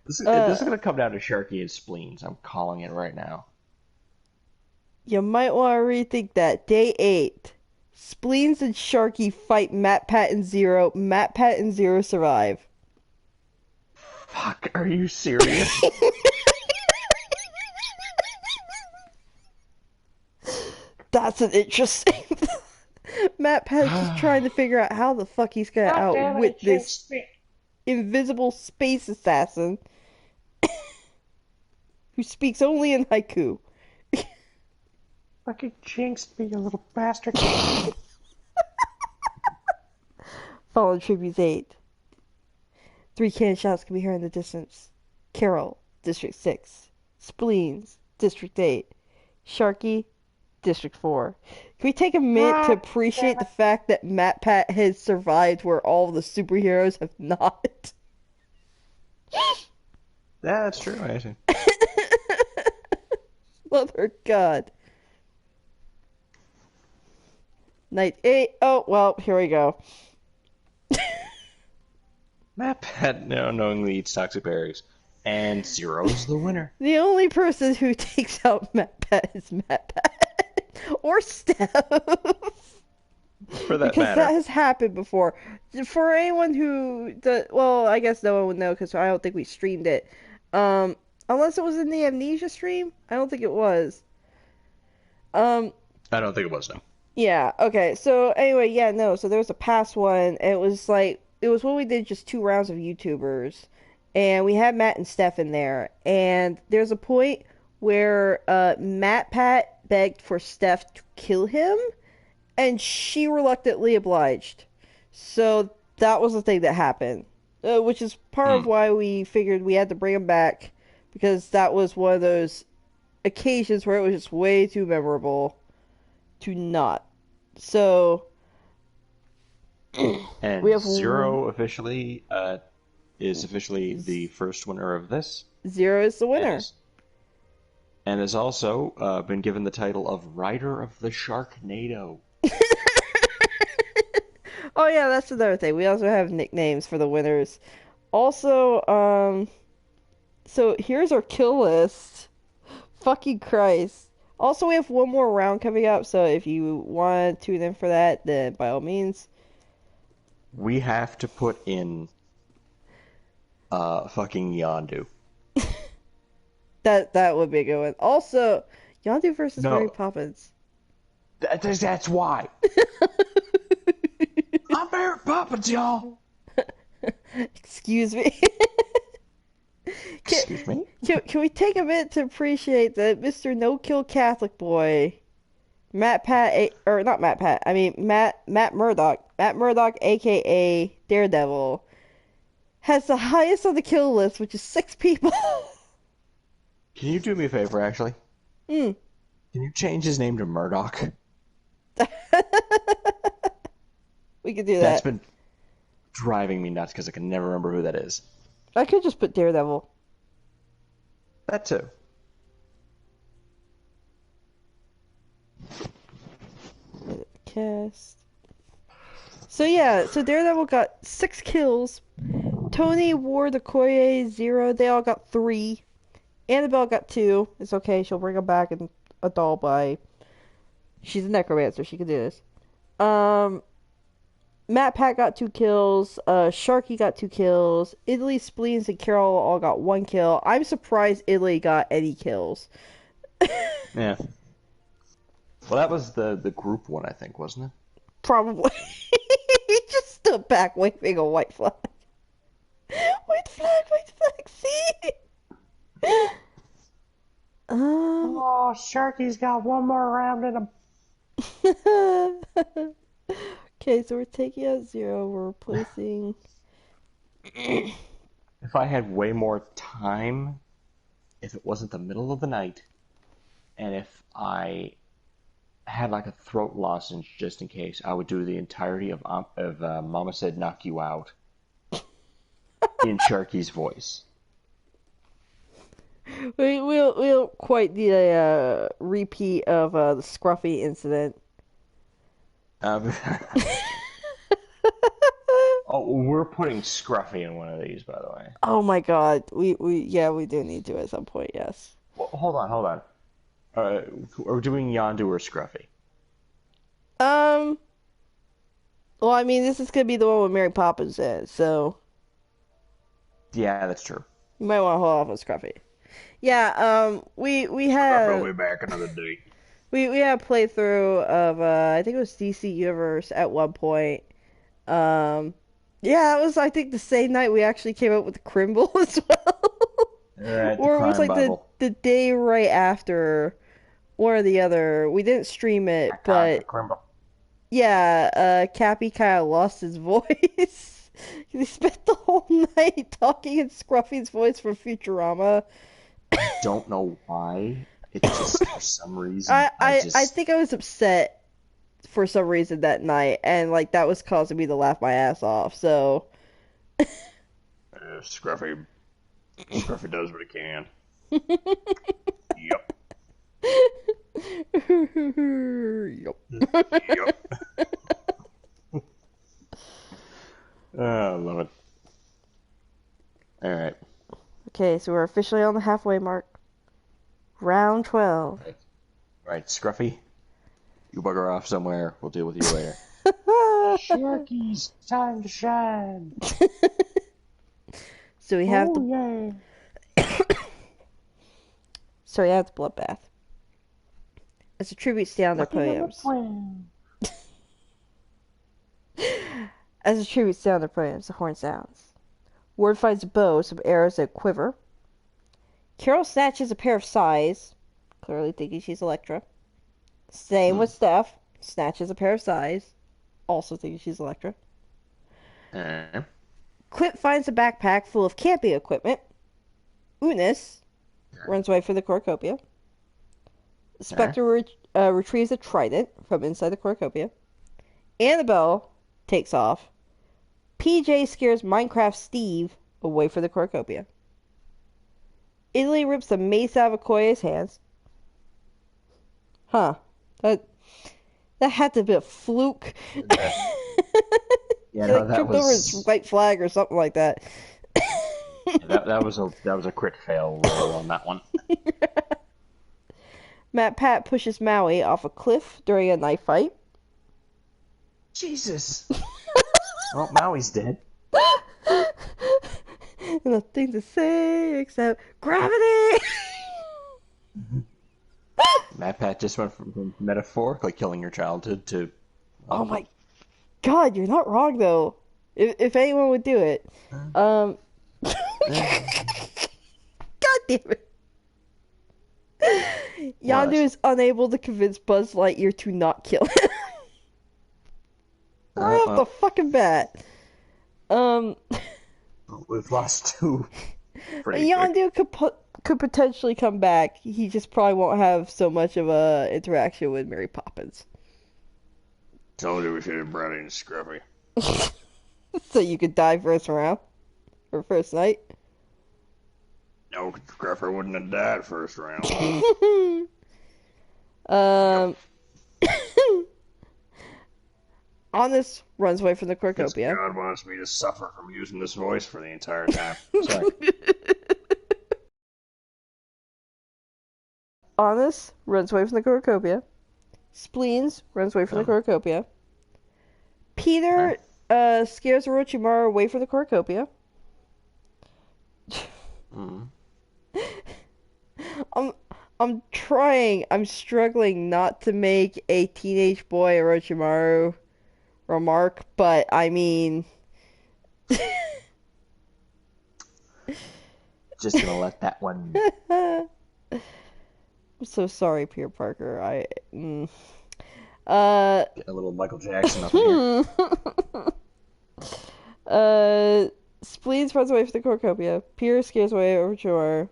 This is going to come down to Sharky and Spleens. I'm calling it right now. You might want to rethink that. Day 8. Spleens and Sharky fight MatPat and Zero. MatPat and Zero survive. Fuck, are you serious? That's an interesting. MatPat's just trying to figure out how the fuck he's gonna outwit this invisible space assassin who speaks only in haiku. Fucking jinxed me, you little bastard. Fallen Tributes 8. 3 cannon shots can be heard in the distance. Carol, District 6. Spleens, District 8. Sharky, District 4. Can we take a minute to appreciate the fact that MatPat has survived where all the superheroes have not? Yeah, that's true, actually. Mother God. Night 8. Oh, well, here we go. MatPat now knowingly eats toxic berries. And Zero's the winner. The only person who takes out MatPat is MatPat. Or Steph. For that Because matter. that has happened before. For anyone who... well, I guess no one would know because I don't think we streamed it. Unless it was in the Amnesia stream? I don't think it was. I don't think it was, no. Yeah, okay. So, anyway, yeah, no. So, there was a past one. And it was like... It was when we did just 2 rounds of YouTubers. And we had Matt and Steph in there. And there's a point where MatPat begged for Steph to kill him. And she reluctantly obliged. So that was the thing that happened. Which is part of why we figured we had to bring him back. Because that was one of those occasions where it was just way too memorable to not. So... And we have Zero officially is officially the first winner of this. Zero is the winner. And has also been given the title of Rider of the Sharknado. Oh yeah, that's another thing. We also have nicknames for the winners. Also, so here's our kill list. Fucking Christ. Also, we have one more round coming up, so if you want to tune in for that, then by all means. We have to put in fucking Yondu. That would be a good one. Also, Yondu versus Mary No, Poppins. that's why. I'm Mary Poppins, y'all. Excuse me. Can, Excuse me? can we take a minute to appreciate that Mr. No Kill Catholic Boy, or not Matt Pat, I mean Matt Murdock, aka Daredevil, has the highest on the kill list, which is 6 people. Can you do me a favor, actually? Hmm. Can you change his name to Murdoch? We could do That's that. been driving me nuts because I can never remember who that is. I could just put Daredevil. That too. Cast. So yeah, so Daredevil got 6 kills. Tony, Ward, Okoye, 0. They all got 3. Annabelle got 2. It's okay. She'll bring them back in a doll by. She's a necromancer. She can do this. Matt Pat got 2 kills. Sharky got 2 kills. Italy, Spleens, and Carol all got 1 kill. I'm surprised Italy got any kills. Yeah. Well, that was the group one, I think, wasn't it? Probably. He just stood back waving a white flag. White flag, white flag, see? Um. Oh, Sharky's got one more round in him. Okay, so we're taking out 0. We're replacing. If I had way more time, if it wasn't the middle of the night, and if I had like a throat lozenge just in case, I would do the entirety of Mama Said Knock You Out in Sharky's voice. We'll quite need a repeat of the Scruffy incident. Um, oh, we're putting Scruffy in one of these, by the way. Oh my God, we do need to at some point. Yes. Well, hold on. Are we doing Yondu or Scruffy? Um. Well, I mean, this is gonna be the one with Mary Poppins in, so Yeah, that's true. you might want to hold off on Scruffy. Yeah. We Scruffy will have be back another day. we had a playthrough of I think it was DC Universe at one point. Yeah, it was I think the same night we actually came up with the Crimble as well. Alright, the Or it was crime like Bible. the day right after, one or the other. We didn't stream it, I can't but remember. yeah, Cappy kind of lost his voice. He spent the whole night talking in Scruffy's voice from Futurama. I don't know why. It's just for some reason I think I was upset for some reason that night, and like that was causing me to laugh my ass off. So Scruffy does what he can. Yep. Yup. Yep. I love it. Alright. Okay, so we're officially on the halfway mark. Round 12. Right, Scruffy, you bugger off somewhere. We'll deal with you later. Sharkies, time to shine. So we have yeah. so we have the bloodbath. As a tribute to down their poems. As a tribute to down their poems, the horn sounds. Ward finds a bow, some arrows that quiver. Carol snatches a pair of sais, clearly thinking she's Elektra. Same with Steph, snatches a pair of sais, also thinking she's Elektra. Clint finds a backpack full of camping equipment. Unis runs away for the cornucopia. Spectre retrieves a trident from inside the cornucopia. Annabelle takes off. PJ scares Minecraft Steve away for the cornucopia. Italy rips the mace out of Okoye's hands. Huh. That had to be a fluke. Yeah, He no, like that tripped over his was. white flag or something like that. That was a crit fail roll on that one. Matt Pat pushes Maui off a cliff during a knife fight. Jesus. Well, Maui's dead. Nothing to say except gravity. Matt Pat just went from metaphorically killing your childhood to. Oh my God, you're not wrong though. If anyone would do it, God damn it. Yondu is unable to convince Buzz Lightyear to not kill him. Right off the fucking bat. We've lost two. Yondu could potentially come back. He just probably won't have so much of a interaction with Mary Poppins. Told you we should have brought in Scruffy. So you could die first round or first night. No, Scruffer wouldn't have died first round. Honest runs away from the cornucopia. God wants me to suffer from using this voice for the entire time. Sorry. Honest runs away from the cornucopia. Spleens runs away from the cornucopia. Peter scares Orochimaru away from the cornucopia. I'm struggling not to make a teenage boy Orochimaru remark, but I mean... Just gonna let that one... I'm so sorry, Peter Parker. Get a little Michael Jackson up in here. Spleens runs away from the cornucopia. Peter scares away Orochimaru.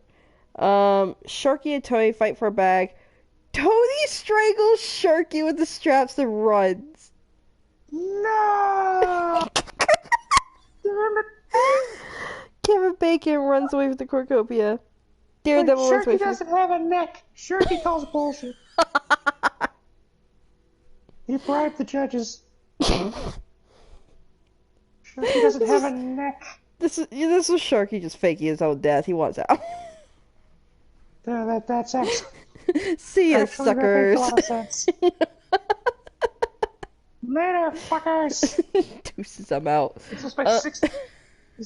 Sharky and Tony fight for a bag. Tony strangles Sharky with the straps and runs. No! Damn it! Kevin Bacon runs away from the cornucopia. Daredevil runs away from... Sharky doesn't have a neck. Sharky calls bullshit. He bribed the judges. Sharky doesn't have a neck. This was Sharky just faking his own death. He wants out. That's excellent. See ya, suckers. That makes a lot of sense. Later, fuckers. Deuces, I'm out. This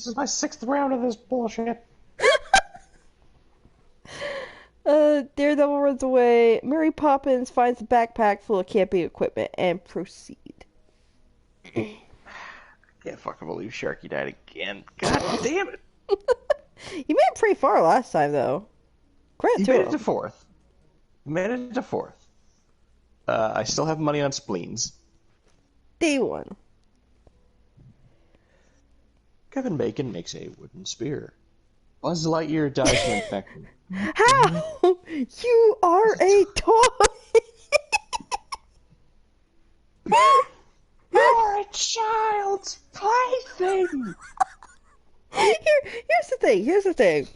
is my sixth round of this bullshit. Daredevil runs away. Mary Poppins finds a backpack full of camping equipment and proceed. I can't fucking believe Sharky died again. God damn it. He made it pretty far last time, though. Credit to him. He made it to fourth. I still have money on spleens. Day one. Kevin Bacon makes a wooden spear. Buzz Lightyear dies from infection. How? You are a toy! You're a child's plaything! Here's the thing.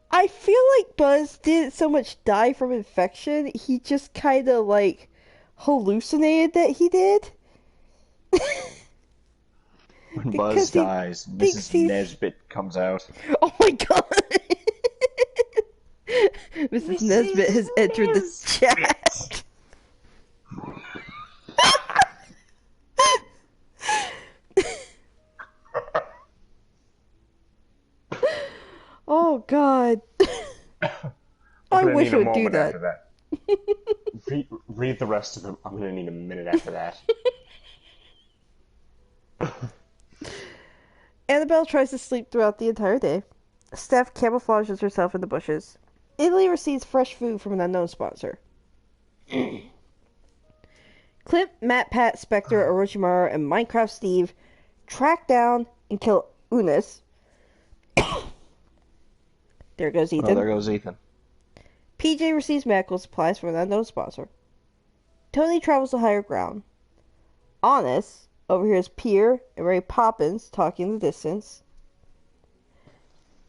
I feel like Buzz didn't so much die from infection, he just kind of, like, hallucinated that he did. When Buzz dies, Mrs. Nesbit comes out. Oh my god! Mrs. Nesbit has entered the chat. Oh god. I wish it would do that. Read the rest of them. I'm gonna need a minute after that. Annabelle tries to sleep throughout the entire day. Steph camouflages herself in the bushes. Italy receives fresh food from an unknown sponsor. Clint, Matt, Pat, Spectre, Orochimaru, and Minecraft Steve track down and kill Unis. There goes Ethan. Oh, there goes Ethan. PJ receives medical supplies from an unknown sponsor. Tony travels to higher ground. Honest overhears Pierre and Mary Poppins talking in the distance.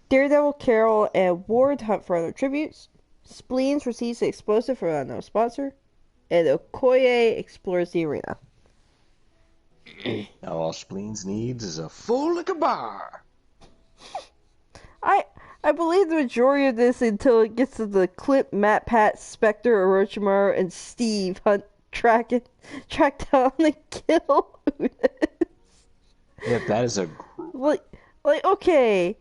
Daredevil, Carol, and Ward hunt for other tributes. Spleens receives an explosive from an unknown sponsor. And Okoye explores the arena. Now all Spleens needs is a full liquor bar. I believe the majority of this until it gets to the clip Matt, Pat, Spectre, Orochimaru, and Steve hunt track down and kill Unis. Yeah, that is a group. Okay,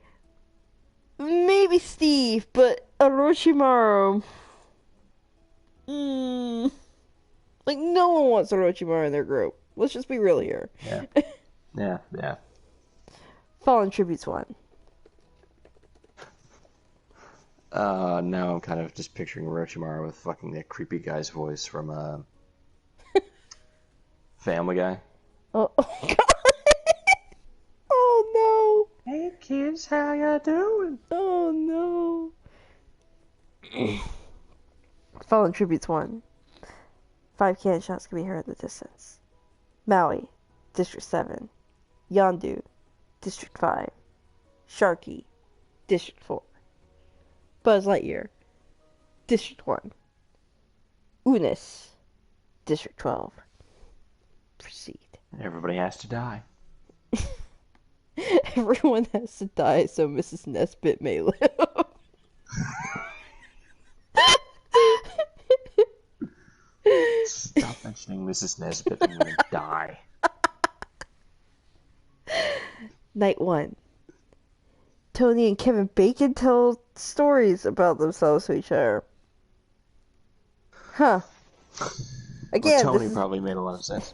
maybe Steve, but Orochimaru. Mm, no one wants Orochimaru in their group. Let's just be real here. Yeah, yeah, yeah. Fallen Tributes 1. Now I'm kind of just picturing Orochimaru with fucking that creepy guy's voice from Family Guy. Oh God. Oh Hey kids, how ya doing? no. Oh no. Fallen Tributes 1. 5 cannon shots can be heard in the distance. Maui, District 7. Yondu, District 5. Sharky, District 4. Buzz Lightyear, District 1. Unis, District 12. Proceed. Everybody has to die. Everyone has to die so Mrs. Nesbit may live. Stop mentioning Mrs. Nesbit. I'm gonna die. Night 1. Tony and Kevin Bacon tell stories about themselves to each other. Huh. Again, Well, Tony probably made a lot of sense.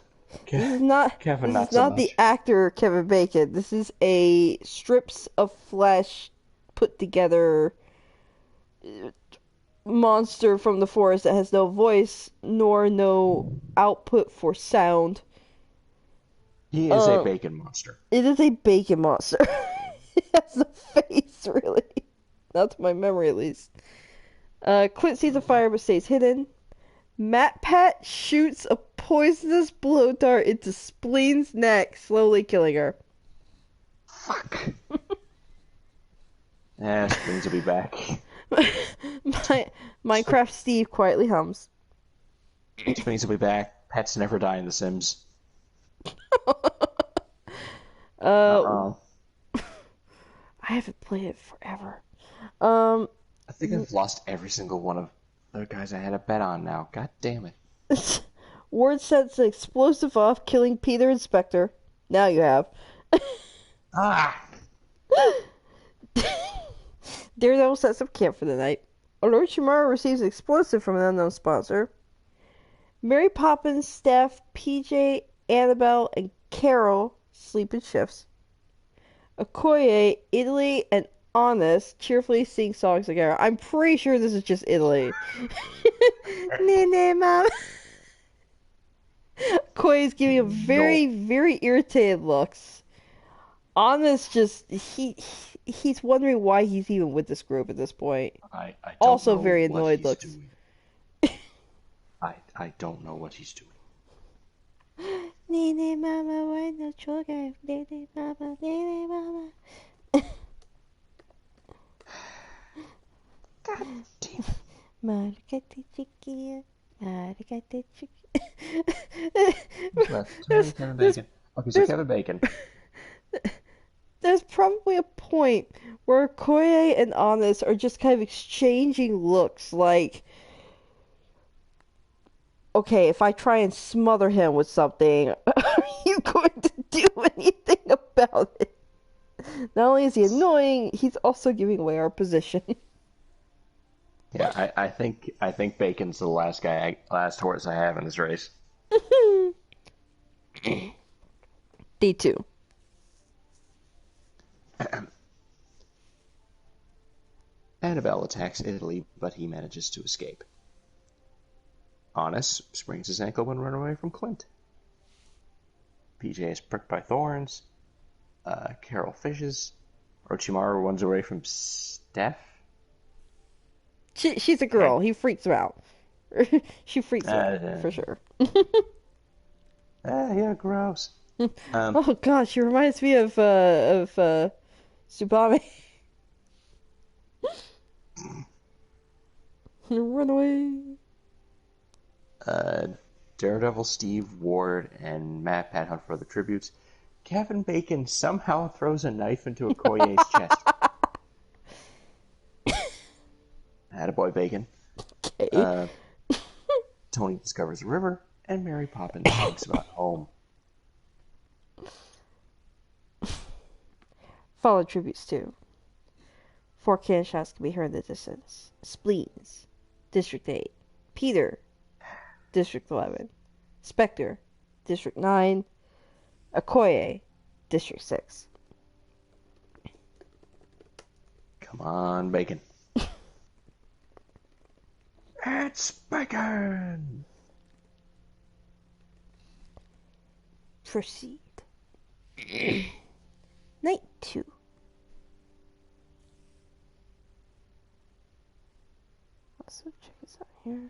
this is not Kevin, this not is so not much. the actor Kevin Bacon. This is a strips of flesh put together monster from the forest that has no voice nor no output for sound. He is a bacon monster. It is a bacon monster. It has a face, really. Not to my memory, at least. Clint sees a fire but stays hidden. Matt Pat shoots a poisonous blow dart into Spleen's neck, slowly killing her. Fuck. Springs will be back. Minecraft Steve quietly hums. Springs will be back. Pets never die in The Sims. I haven't played it forever. I think I've lost every single one of the guys I had a bet on now. God damn it. Ward sets an explosive off, killing Peter and Spectre. Now you have. Ah! Daredevil sets up camp for the night. Orochimaru receives an explosive from an unknown sponsor. Mary Poppins, Steph, PJ, Annabelle, and Carol sleep in shifts. Okoye, Italy, and Honest cheerfully sing songs together. I'm pretty sure this is just Italy. Nene, mom. Okoye is giving him very, very irritated looks. Honest just he's wondering why he's even with this group at this point. I don't Also know very what annoyed he's looks. doing. I don't know what he's doing. Nene mama, why no sugar? Nene mama, nene mama. God damn. Maricate chiquilla, maricate Kevin Bacon. Okay, so Kevin Bacon. There's probably a point where Koye and Honest are just kind of exchanging looks like, okay, if I try and smother him with something, are you going to do anything about it? Not only is he annoying, he's also giving away our position. Yeah, I think Bacon's the last horse I have in this race. D2. Annabelle attacks Italy, but he manages to escape. Honest sprains his ankle when running away from Clint. PJ is pricked by thorns. Carol fishes. Orochimaru runs away from Steph. She's a girl. He freaks her out. She freaks her out, for sure. Yeah, gross. Oh gosh, she reminds me of Tsubame. Run away. Daredevil, Steve, Ward, and Matt Pat hunt for other tributes. Kevin Bacon somehow throws a knife into Okoye's chest. Attaboy Bacon. Okay. Tony discovers a river, and Mary Poppins thinks about home. Follow tributes too. 4 cannon shots can be heard in the distance. Spleens, District 8. Peter, District 11. Spectre, District 9. Okoye, District 6. Come on, Bacon. It's Bacon! Proceed. Night 2. Let's check this out here.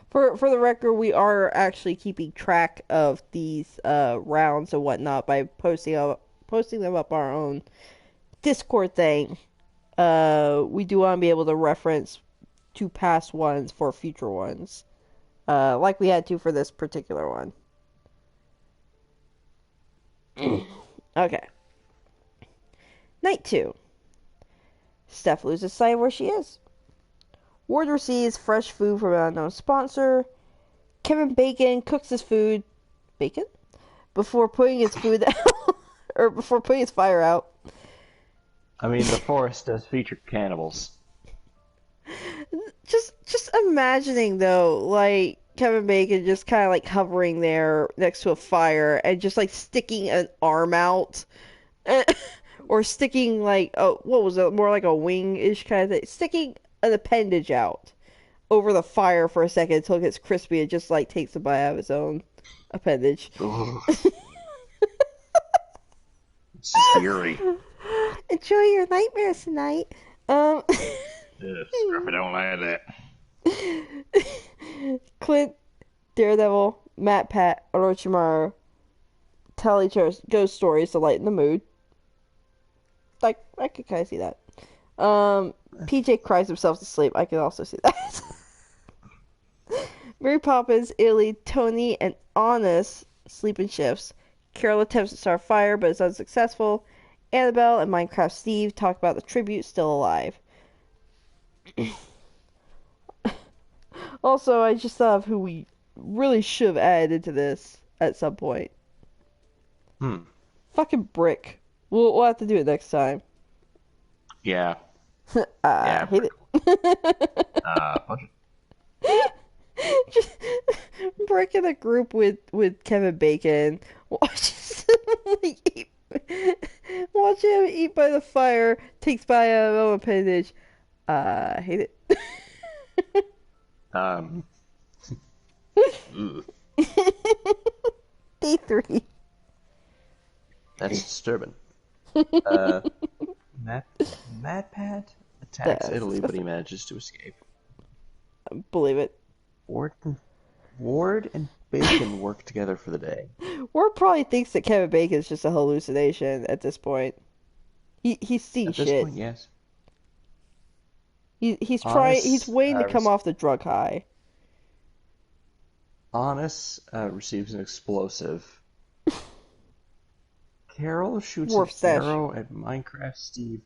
For the record, we are actually keeping track of these rounds and whatnot by posting them up our own Discord thing. We do want to be able to reference to past ones for future ones, like we had to for this particular one. Okay. Night 2. Steph loses sight of where she is. Ward receives fresh food from an unknown sponsor. Kevin Bacon cooks his food, bacon, before putting his food out, or before putting his fire out. I mean, the forest does feature cannibals. Just imagining though, like Kevin Bacon just kind of like hovering there next to a fire and just like sticking an arm out, or sticking like what was it, more like a wing-ish kind of thing, sticking an appendage out over the fire for a second until it gets crispy and just like takes a bite out of his own appendage. It's eerie. Enjoy your nightmares tonight. Scruffy don't like that. Clint, Daredevil, Matt, Pat, Orochimaru tell each other ghost stories to lighten the mood. Like, I could kind of see that. PJ cries himself to sleep. I can also see that. Mary Poppins, Illy, Tony, and Honest sleep in shifts. Carol attempts to start a fire but is unsuccessful. Annabelle and Minecraft Steve talk about the tribute still alive. Also, I just thought of who we really should have added into this at some point. Fucking Brick. We'll have to do it next time. Yeah. I hate it. Punch it. Just Brick in a group with Kevin Bacon. Watch him eat by the fire. Takes by a little appendage. I hate it. Day 3. That's disturbing. Mad Pat attacks Italy, but he manages to escape. Believe it. Ward and Bacon work together for the day. Ward probably thinks that Kevin Bacon is just a hallucination at this point. He's seeing shit. At this point, yes. He's trying. He's waiting to come off the drug high. Honest receives an explosive. Carol shoots Warp an stash. arrow at Minecraft Steve,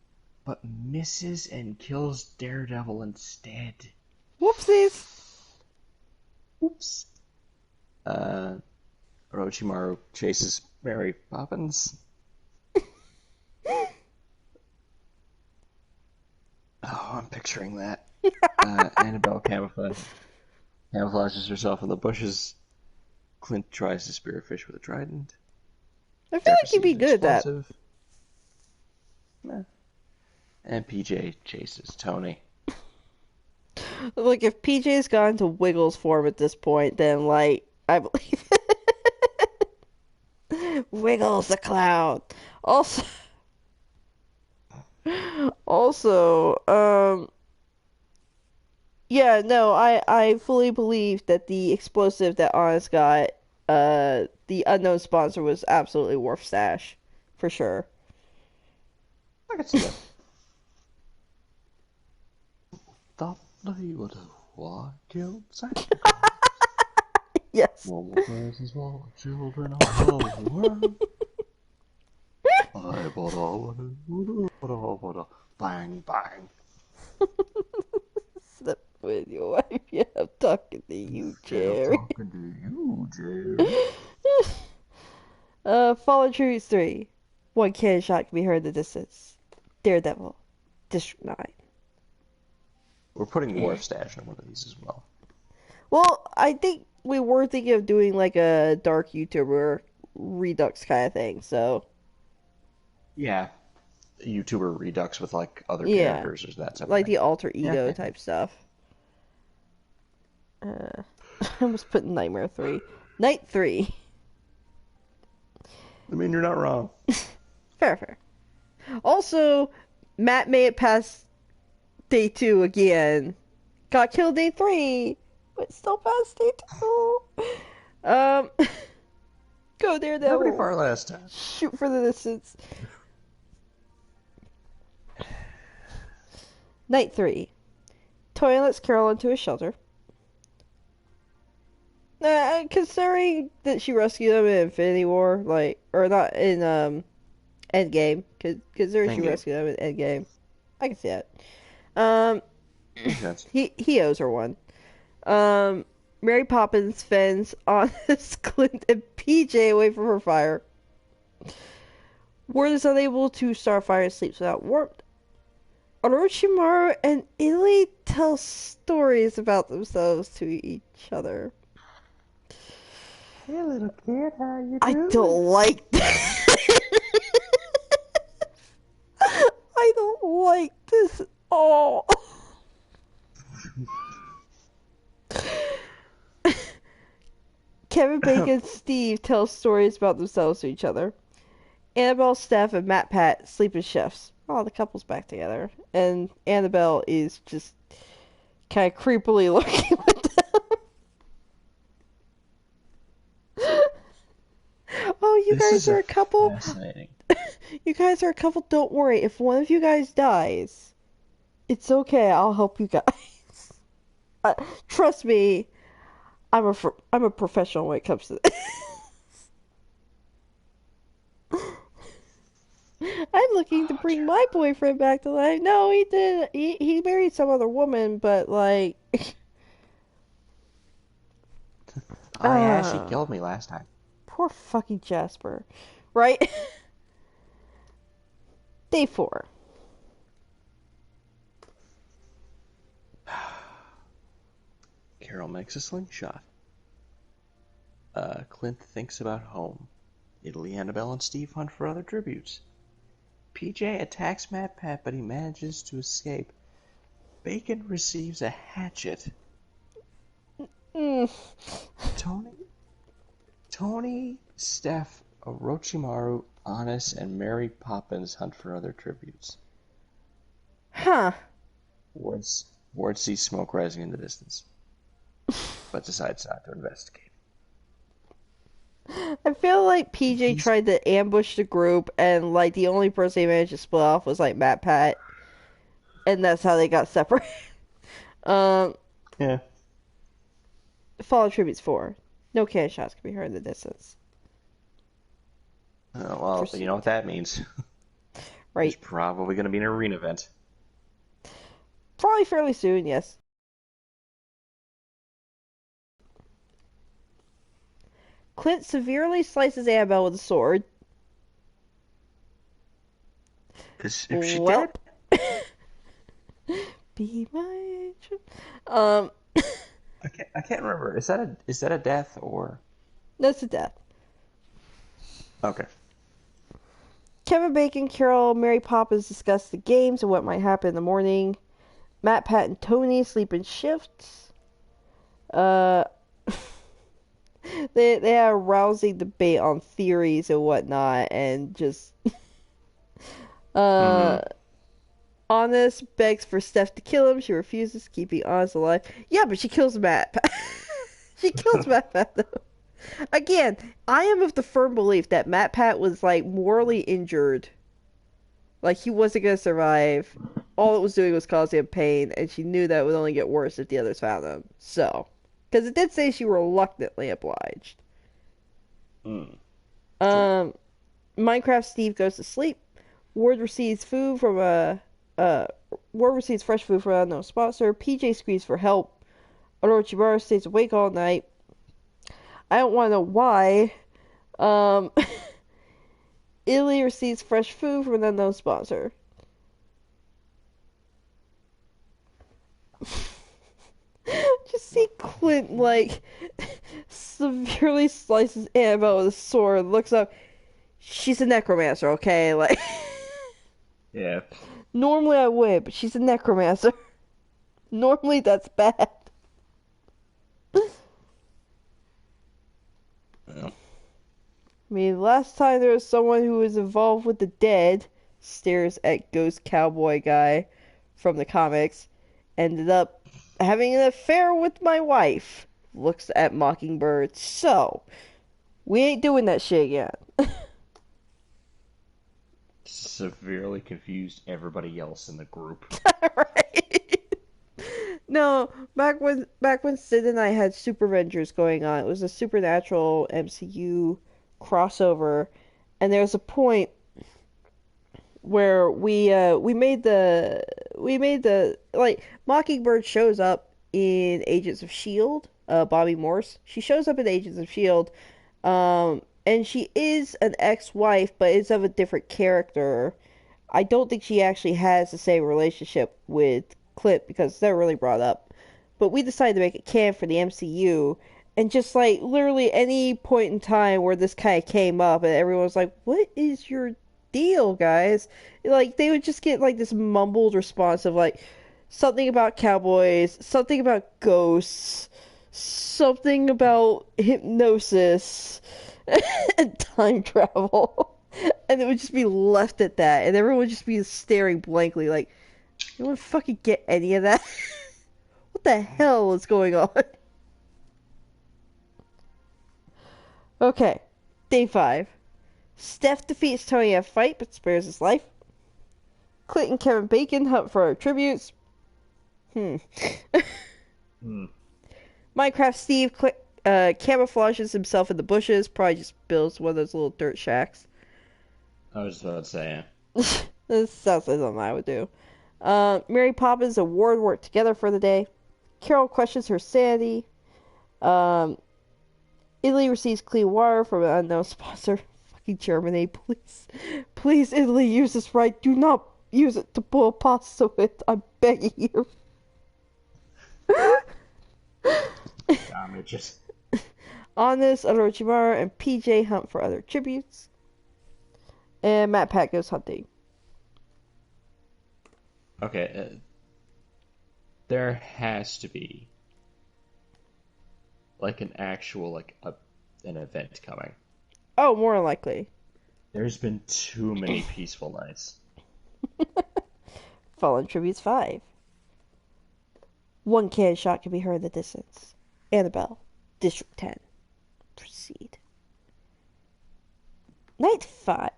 but misses and kills Daredevil instead. Whoopsies. Oops. Orochimaru chases Mary Poppins. Oh, I'm picturing that. Annabelle camouflages herself in the bushes. Clint tries to spear a fish with a trident. I feel like he'd be good at that. Nah. And PJ chases Tony. Look, if PJ's gone to Wiggles form at this point, then, like, I believe it. Wiggles the clown. Also, yeah, no, I fully believe that the explosive that Honest got, the unknown sponsor was absolutely worth stash. For sure. I can see that. Stop the water, walk outside. Yes. One more person, small children all over the world. I bought all, bang, bang. Slip with your wife. Yeah, I'm talking to you, Yeah, I'm Jerry. talking to you, Jerry. Fallen Tributes 3. One cannon shot can be heard in the distance. Daredevil. District 9. We're putting Eh. Dwarf Stash in one of these as well. Well, I think we were thinking of doing like a dark YouTuber Redux kind of thing, so Yeah, YouTuber Redux with like other yeah. characters or that type of Like thing. the alter Yeah, ego yeah. type stuff. Uh, I almost put Nightmare 3. Night 3. I mean, you're not wrong. Fair, fair. Also, Matt made it past day 2 again. Got killed day 3, but still past day 2. Um, go Not pretty Daredevil. far last time. Shoot for the distance. Night 3. Toy lets Carol into a shelter. Considering that she rescued him in Infinity War, like, or not in Endgame, considering she Endgame. rescued him in Endgame, I can see that. Um, Makes sense. he owes her one. Um, Mary Poppins fends honest Clint and PJ away from her fire. Ward is unable to start fire and sleeps without warmth. Orochimaru and Italy tell stories about themselves to each other. Hey, little kid, how you I doing? don't like this. I don't like this at all. Kevin Bacon and Steve tell stories about themselves to each other. Annabelle, Steph, and Matt Pat sleep in shifts. Oh, the couple's back together. And Annabelle is just kind of creepily looking with them. Oh, you This guys is are a couple? fascinating. You guys are a couple. Don't worry. If one of you guys dies, it's okay. I'll help you guys. Trust me, I'm a professional when it comes to this. I'm looking to Oh, bring dear. my boyfriend back to life. No, he did. He married some other woman, but like, Oh yeah, she uh, killed me last time. poor fucking Jasper, right? Day 4. Carol makes a slingshot. Clint thinks about home. Italy, Annabelle, and Steve hunt for other tributes. PJ attacks Matt Pat, but he manages to escape. Bacon receives a hatchet. Mm. Tony, Steph, Orochimaru, Honest, and Mary Poppins hunt for other tributes. Huh. Ward sees smoke rising in the distance, but decides not to investigate. I feel like PJ He's tried to ambush the group, and like the only person he managed to split off was like Matt Pat, and that's how they got separated. Um, yeah. Fallen Tributes 4. No cannon shots can be heard in the distance. Well, you know Proceed. what that means. There's Right. probably going to be an arena event. Probably fairly soon, yes. Clint severely slices Annabelle with a sword. Because if she's Well, dead, be my angel. Um, I can't remember. Is that a death or that's a death. okay? Kevin Bacon, Carol, Mary Poppins discuss the games and what might happen in the morning. Matt, Pat, and Tony sleep in shifts. Uh, they have a rousing debate on theories and whatnot, and just Hmm. uh, Honest begs for Steph to kill him. She refuses, keeping Honest alive. Yeah, but she kills Matt. She kills Matt Pat though. Again, I am of the firm belief that Matt Pat was like morally injured. Like he wasn't gonna survive. All it was doing was causing him pain, and she knew that it would only get worse if the others found him. So. Because it did say she reluctantly obliged. Mm. True. Um, Minecraft Steve goes to sleep. Ward receives food from a uh Ward receives fresh food from an unknown sponsor. PJ screams for help. Orochimaru stays awake all night. I don't want to know why. Um, Illy receives fresh food from an unknown sponsor. Just see Clint like severely slices Annabelle with a sword. Looks up. She's a necromancer, okay? Like Yeah. normally I would, but she's a necromancer. Normally that's bad. Well, I mean, last time there was someone who was involved with the dead, stares at Ghost Cowboy guy from the comics, ended up having an affair with my wife. Looks at Mockingbird. So, we ain't doing that shit again. severely confused everybody else in the group. Right? No, back when Sid and I had Super Avengers going on, it was a supernatural MCU crossover, and there was a point where we made the like Mockingbird shows up in Agents of Shield. Bobby Morse. She shows up in Agents of Shield, and she is an ex-wife, but is of a different character. I don't think she actually has the same relationship with Clint because they're really brought up. But we decided to make it canon for the MCU, and just like literally any point in time where this kind of came up, and everyone was like, "What is your deal, guys?" Like they would just get like this mumbled response of like something about cowboys, something about ghosts, something about hypnosis, and time travel. And it would just be left at that, and everyone would just be staring blankly like, "You want to fucking get any of that? What the hell is going on?" Okay, day 5. Steph defeats Tony in a fight but spares his life. Clint and Kevin Bacon hunt for tributes. Hmm. Hmm. Minecraft Steve camouflages himself in the bushes. Probably just builds one of those little dirt shacks. I was just about to say, This sounds like something I would do. Mary Poppins and Ward work together for the day. Carol questions her sanity. Um, Italy receives clean water from an unknown sponsor. Fucking Germany, please. Please, Italy, use this right. Do not use it to boil pasta with. I'm begging you. damages. Honest, Orochimaru, and PJ hunt for other tributes. And Matt Pat goes hunting. Okay, there has to be like an actual an event coming. Oh, more likely. There's been too many peaceful nights. Fallen Tributes 5. One cannon shot can be heard in the distance. Annabelle, District 10. Proceed. Night 5.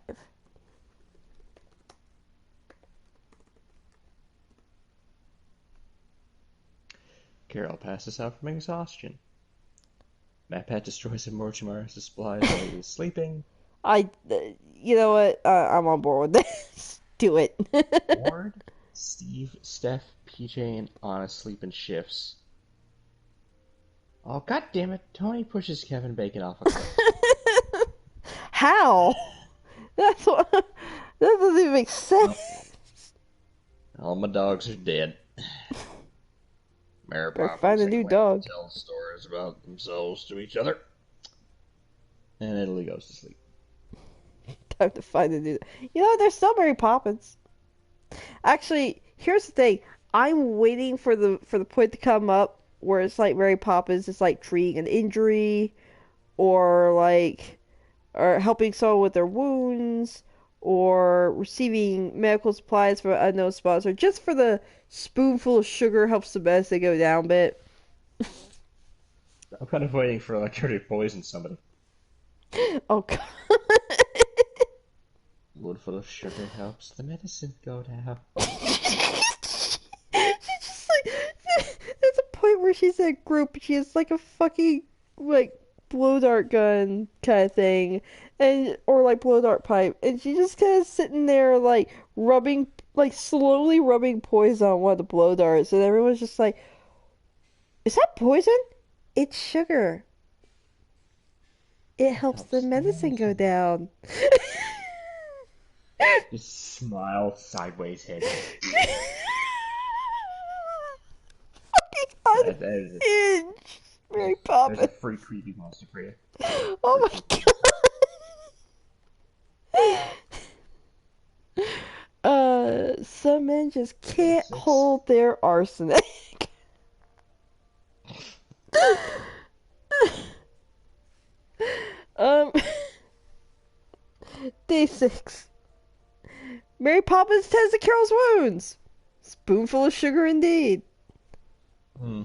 Carol passes out from exhaustion. MatPat destroys Orochimaru's supplies while he is sleeping. You know what? I'm on board with this. Do it. Ward, Steve, Steph, PJ, and Anna sleep in shifts. Oh, god damn it. Tony pushes Kevin Bacon off a cliff. How? That's what. That doesn't even make sense. All my dogs are dead. Mary Better Poppins find a and new Clint dog. tell stories about themselves to each other. And Italy goes to sleep. Time to find a new. You know, there's still Mary Poppins. Actually, here's the thing. I'm waiting for the point to come up where it's like Mary Poppins is like treating an injury, or helping someone with their wounds, or receiving medical supplies from an unknown sponsor, just for the spoonful of sugar helps the medicine go down a bit. I'm kind of waiting for her to poison somebody. Oh god. Woodful of sugar helps the medicine go down. She's just like, there's a point where whenever she's in a group, she has like a fucking like blow dart gun kind of thing, and or like blow dart pipe, and she just kind of sitting there like rubbing, like slowly rubbing poison on one of the blow darts, and everyone's just like, "Is that poison? It's sugar. It It helps the helps the medicine go medicine. down." Just smile sideways head. Fucking That is, unhinged, Mary there's a Poppins. free creepy monster for you. Free Oh creepy my monster. god. Some men just Number can't 6. hold their arsenic. um, Day 6. Mary Poppins tends to Carol's wounds. Spoonful of sugar indeed. Hmm.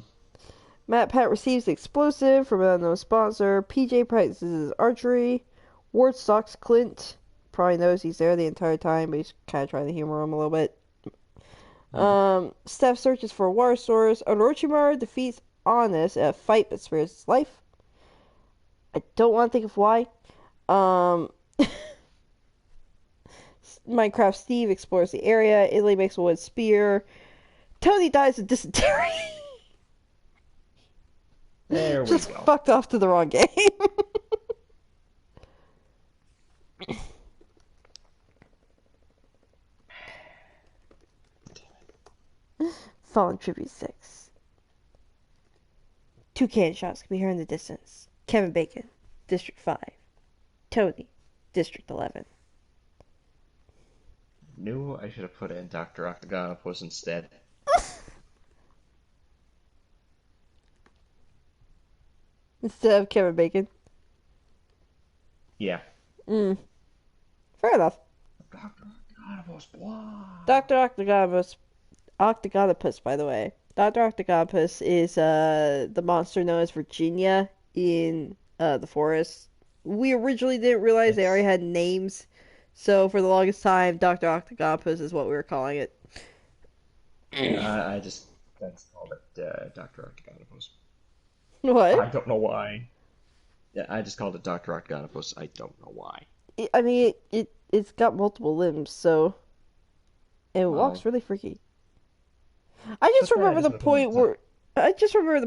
Matt Pat receives explosive from an unknown sponsor. PJ practices archery. Ward stalks Clint. Probably knows he's there the entire time, but he's kind of trying to humor him a little bit. Hmm. Steph searches for a water source. Orochimaru defeats Honest in a fight that spares his life. I don't want to think of why. Um, Minecraft Steve explores the area. Italy makes a wood spear. Tony dies of dysentery. There we Just go. fucked off to the wrong game. Fallen Tribute 6. Two cannon shots can be heard in the distance. Kevin Bacon, District 5. Tony, District 11. Knew I should have put in Dr. Octagonopus instead. Instead of Kevin Bacon. Yeah. Mm, fair enough. Dr. Octagonopus, blah. Dr. Octagonopus, by the way. Dr. Octagonopus is the monster known as Virginia in the forest. We originally didn't realize they already It's, had names, so for the longest time, Dr. Octagonopus is what we were calling it. I just that's called it Dr. Octagonopus. What? I don't know why. Yeah, I just called it Dr. Octagonopus. I don't know why. I mean, it's got multiple limbs, so it walks Well, really freaky. I just but then I remember just the would have put it point inside.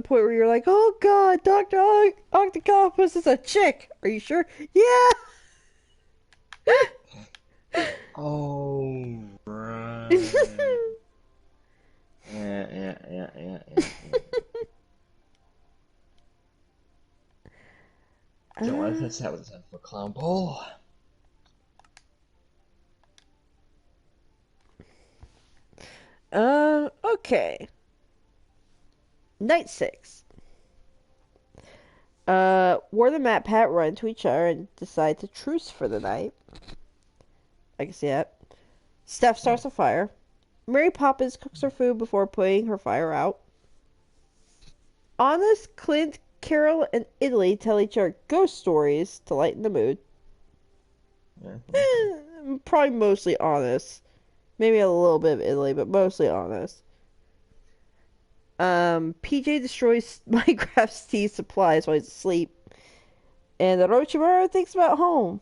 where you're like, "Oh God, Doctor Octopus is a chick." Are you sure? Yeah. Oh, right. Yeah, yeah, yeah, yeah, yeah, yeah. Don't want to uh, touch that with a 10-foot clown pole. okay. Night 6. Ward and Matt Pat run into each other and decide to truce for the night. I can see that. Steph Hmm. starts a fire. Mary Poppins cooks her food before putting her fire out. Honest, Clint, Carol, and Italy tell each other ghost stories to lighten the mood. Yeah, yeah, yeah. Probably mostly Honest. Maybe a little bit of Italy, but mostly Honest. PJ destroys Minecraft's tea supplies while he's asleep. And Orochimaru thinks about home.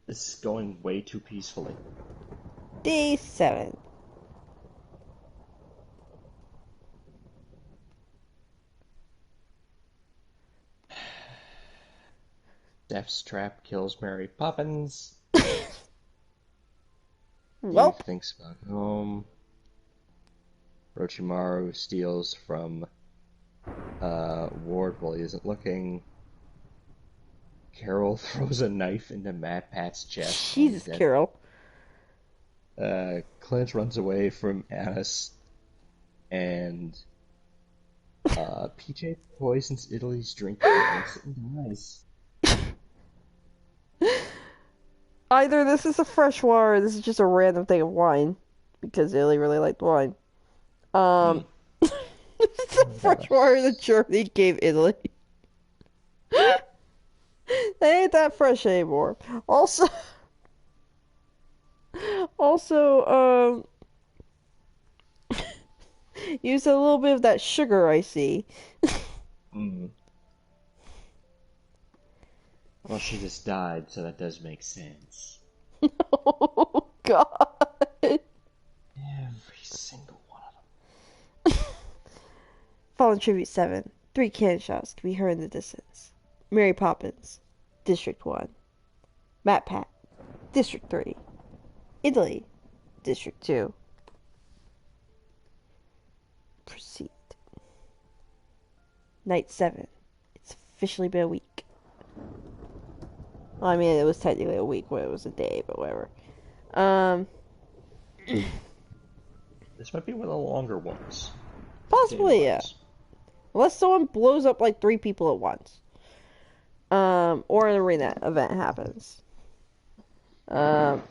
This is going way too peacefully. Day 7. Death's trap kills Mary Poppins. Steve Welp. thinks about home. Orochimaru steals from Ward while he isn't looking. Carol throws a knife into Matt Pat's chest while he's Jesus, dead. Carol. Clint runs away from Annis, and PJ poisons Italy's drink and drinks it and dies. Either this is a fresh water or this is just a random thing of wine. Because Illy really liked wine. Hmm. It's a fresh water that Germany gave Italy. They ain't that fresh anymore. Also, also, Use a little bit of that sugar I see. Mm. Well, she just died, so that does make sense. Oh God. Every single one of Fallen Tribute 7. Three cannon shots can be heard in the distance. Mary Poppins, District 1. Matt Pat, District 3. Italy, District 2. Proceed. Night 7. It's officially been a week. Well, I mean, it was technically a week when it was a day, but whatever. Um, them. This might be one of the longer ones, Possibly, yeah. day-wise. Unless someone blows up like three people at once. Or an arena event happens. Um,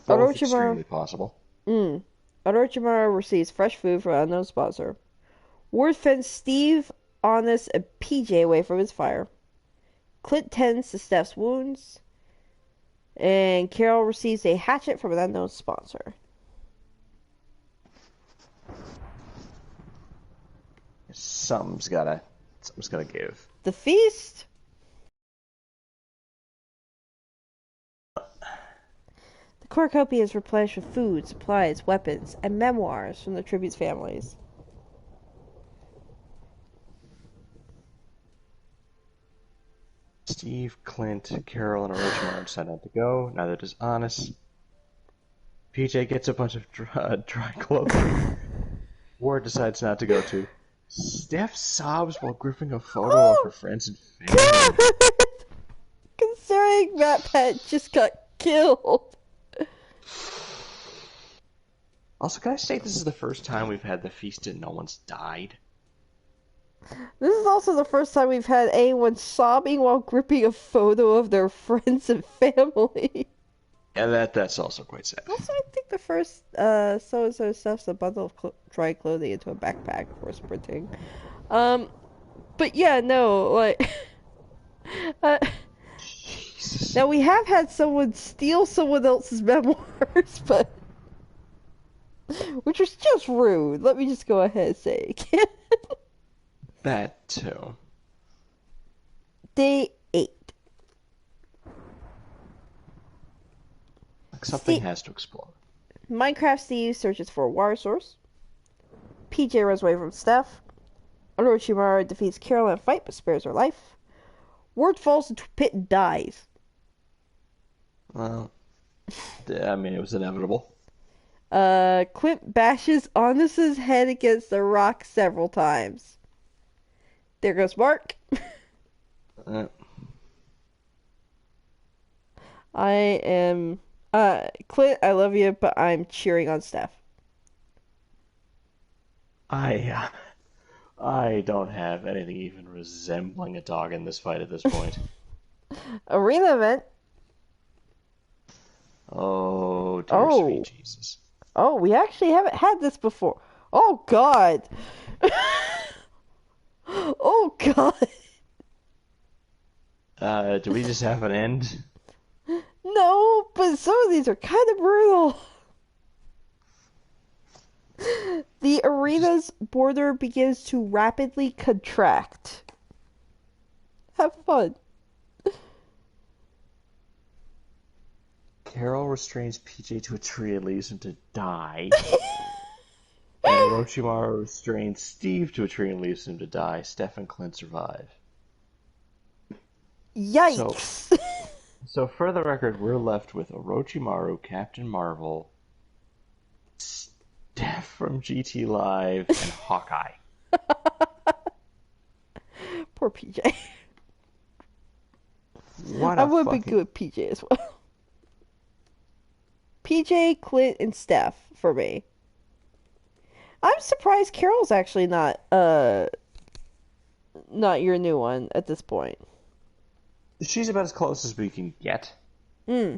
Both Orochimaru, extremely possible. Orochimaru receives fresh food from an unknown sponsor. Ward fends Steve, Honest, and PJ away from his fire. Clint tends to Steph's wounds. And Carol receives a hatchet from an unknown sponsor. Something's gotta give. The feast? The cornucopia is replenished with food, supplies, weapons, and memoirs from the tribute's families. Steve, Clint, Carol, and Orochimaru decide not to go. Neither does Honest. PJ gets a bunch of dry clothing. Ward decides not to go too. Steph sobs while gripping a photo of Oh her friends and God! family. Considering Matt Pet just got killed. Also, can I state this is the first time we've had the feast and no one's died? This is also the first time we've had anyone sobbing while gripping a photo of their friends and family. And that's also quite sad. Also, I think the first so-and-so stuffs a bundle of dry clothing into a backpack before sprinting. But yeah, no, like, uh, Jesus. now we have had someone steal someone else's memoirs, but which was just rude. Let me just go ahead and say it. That too. Day 8. Like something has to explode. Minecraft Steve searches for a water source. PJ runs away from Steph. Orochimaru defeats Carol in a fight but spares her life. Ward falls into a pit and dies. Well, I mean, it was inevitable. Clint bashes Honest's head against the rock several times. There goes Mark. Uh, I am Clint, I love you, but I'm cheering on Steph. I don't have anything even resembling a dog in this fight at this point. Arena event. Oh, dear Oh. sweet Jesus. Oh, we actually haven't had this before. Oh God. Oh God. Do we just have an end? No, but some of these are kind of brutal. The arena's border begins to rapidly contract. Have fun. Carol restrains PJ to a tree and leaves him to die. And Orochimaru restrains Steve to a tree and leaves him to die. Steph and Clint survive. Yikes. So for the record, we're left with Orochimaru, Captain Marvel, Steph from GT Live, and Hawkeye. Poor PJ. What I a would be fucking... good with PJ as well. PJ, Clint, and Steph for me. I'm surprised Carol's actually not your new one at this point. She's about as close as we can get. Hmm.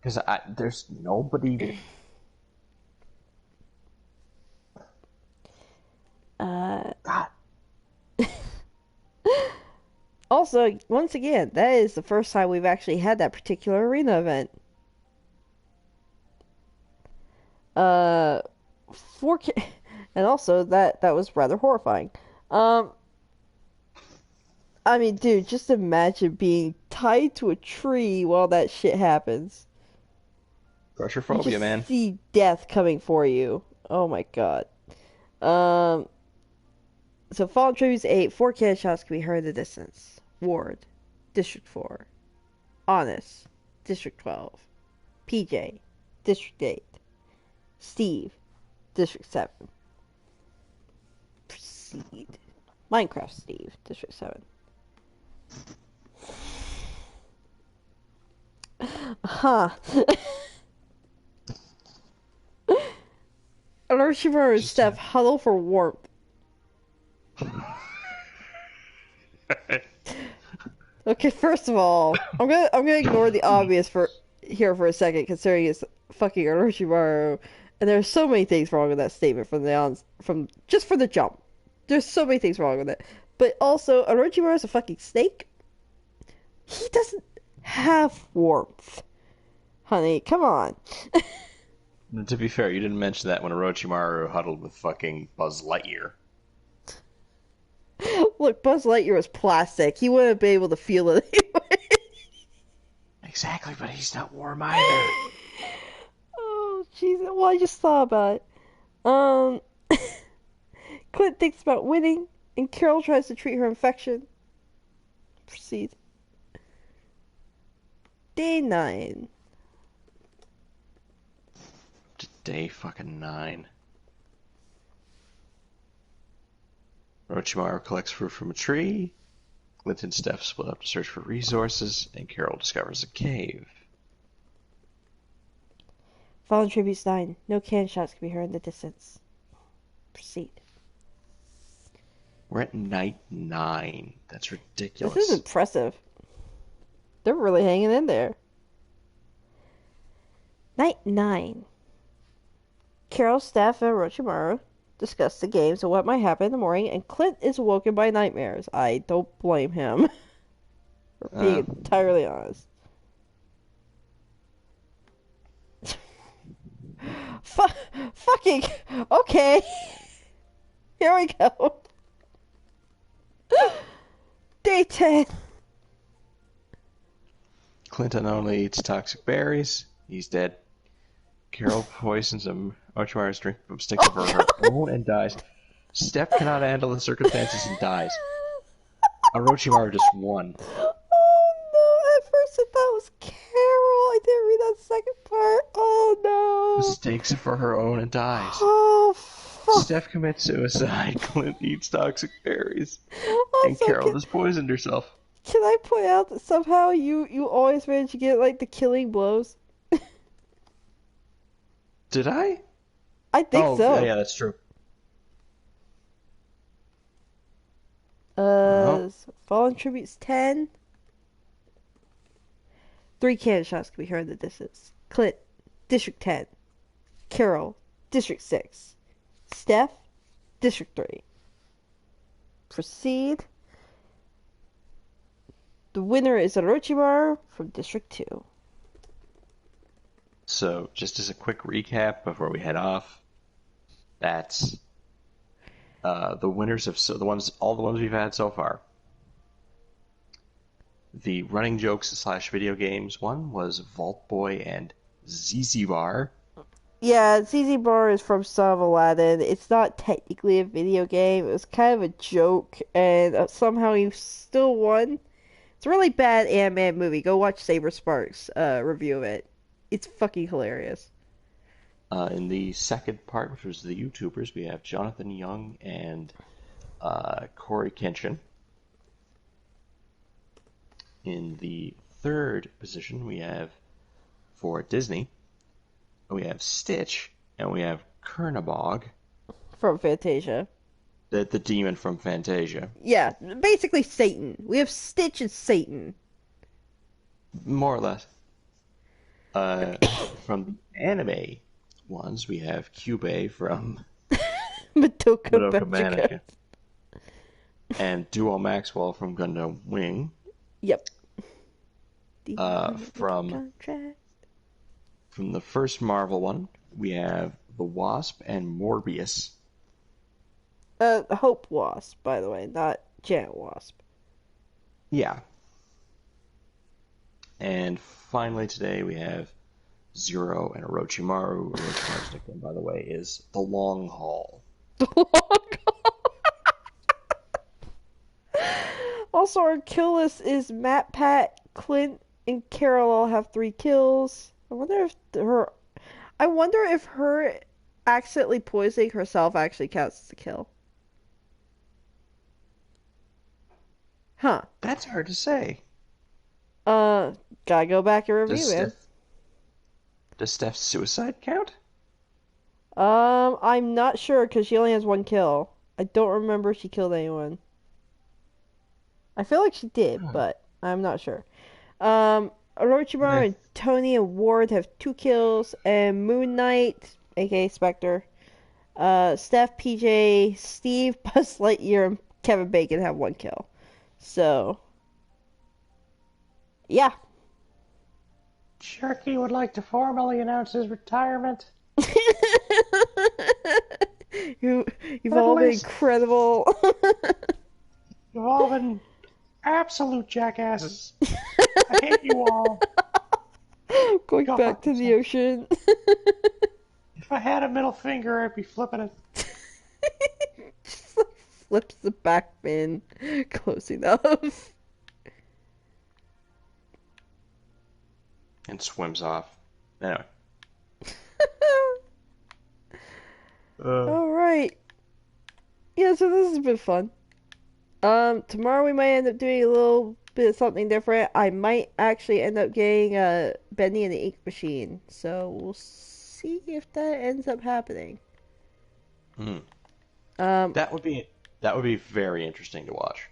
Because there's nobody... God. Also, once again, that is the first time we've actually had that particular arena event. For And also that was rather horrifying. Um, I mean, dude, just imagine being tied to a tree while that shit happens. You Claustrophobia, just man. see death coming for you. Oh my god. Um, so Fallen Tributes 8, 4 cannon shots can be heard in the distance. Ward, District 4. Honest, District 12. PJ, District 8. Steve, District 7. Proceed. Minecraft Steve, District 7. Huh. Orochimaru and Just Steph huddle for warmth. Okay, first of all, I'm gonna ignore the obvious for here for a second, considering it's fucking Orochimaru, and there's so many things wrong with that statement from the from just for the jump. There's so many things wrong with it, but also Orochimaru is a fucking snake. He doesn't have warmth, honey. Come on. To be fair, you didn't mention that when Orochimaru huddled with fucking Buzz Lightyear. Look, Buzz Lightyear was plastic. He wouldn't be able to feel it anyway. Exactly, but he's not warm either. Oh, jeez. Well, I just thought about it. Um, Clint thinks about winning, and Carol tries to treat her infection. Proceed. Day 9. Day fucking 9. Orochimaru collects fruit from a tree. Clint and Steph split up to search for resources, and Carol discovers a cave. Fallen Tributes 9. No cannon shots can be heard in the distance. Proceed. We're at night 9. That's ridiculous. This is impressive. They're really hanging in there. Night 9. Carol, Steph, and Orochimaru discuss the games and what might happen in the morning, and Clint is awoken by nightmares. I don't blame him. For being entirely honest. Fucking okay. Here we go. Day 10. Clint not only eats toxic berries, he's dead. Carol poisons him. Orochimaru's drink sticks over her own and dies. Steph cannot handle the circumstances and dies. Orochimaru just won. Oh no, at first I thought it was Carol. I didn't read that second part. Oh no. Mistakes for her own and dies. Oh fuck. Steph commits suicide. Clint eats toxic berries. And Also, Carol just poisoned herself. can I point out that somehow you always manage to get like the killing blows? Did I? I think so. Yeah, that's true. Fallen Tributes 10. 3 cannon shots can be heard in the distance. Clint, District 10. Carol, District 6. Steph, District 3. Proceed. The winner is Orochimaru from District 2. So, just as a quick recap before we head off, that's the winners of all the ones we've had so far. The running jokes / video games one was Vault Boy and ZZ Bar. Yeah, ZZ Bar is from Son of Aladdin. It's not technically a video game. It was kind of a joke, and somehow he still won. It's a really bad anime movie. Go watch Saber Sparks' review of it. It's fucking hilarious. In the second part, which was the YouTubers, we have Jonathan Young and Corey Kenshin. In the third position, we have, for Disney, we have Stitch, and we have Kernabog. From Fantasia. The demon from Fantasia. Yeah, basically Satan. We have Stitch and Satan. More or less. From the anime ones, we have Kyubey from Madoka Madoka Magica. Magica. And Duo Maxwell from Gundam Wing. Yep. From the first Marvel one, we have the Wasp and Morbius. Hope Wasp, by the way, not Janet Wasp. Yeah. And finally today we have Zero and Orochimaru. Orochimaru's nickname, by the way, is the Long Haul. Also, our kill list is Matt, Pat, Clint, and Carol all have 3 kills. I wonder if her accidentally poisoning herself actually counts as a kill. Huh. That's hard to say. Uh, gotta go back and Does review it. Steph's suicide count? I'm not sure because she only has 1 kill. I don't remember if she killed anyone. I feel like she did, Huh. but I'm not sure. Orochimaru Eh. and Tony and Ward have 2 kills, and Moon Knight, aka Spectre, Steph, PJ, Steve, Buzz Lightyear, and Kevin Bacon have 1 kill. So, yeah. Sharky would like to formally announce his retirement. you, you've But all been Liz, incredible. you've all been absolute jackasses. I hate you all. Going Go back fuck to the yourself. ocean. If I had a middle finger, I'd be flipping it. Just like flips the back fin close enough. And swims off. Anyway. Uh, Alright. Yeah, so this has been fun. Tomorrow we might end up doing a little bit of something different. I might actually end up getting a Bendy and the Ink Machine. So we'll see if that ends up happening. hmm. Um, That would be very interesting to watch.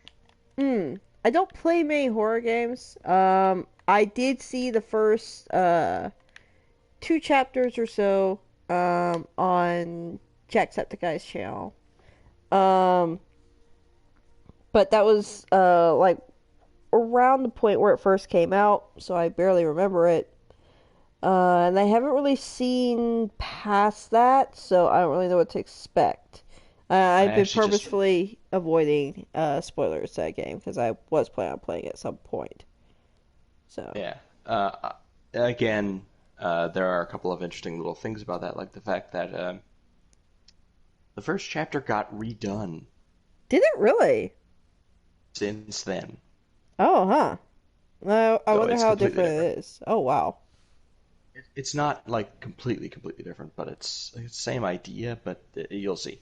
I don't play many horror games. I did see the first 2 chapters or so on Jacksepticeye's channel. Um, but that was like around the point where it first came out, so I barely remember it. And I haven't really seen past that, so I don't really know what to expect. I I've been actually just purposefully avoiding spoilers to that game because I was planning on playing it at some point. So, Yeah. Again, there are a couple of interesting little things about that, like the fact that the first chapter got redone did it really? since then. Oh, huh. I So wonder it's how completely different different. it is. Oh, wow. It's not like completely different, but it's the same idea, but you'll see.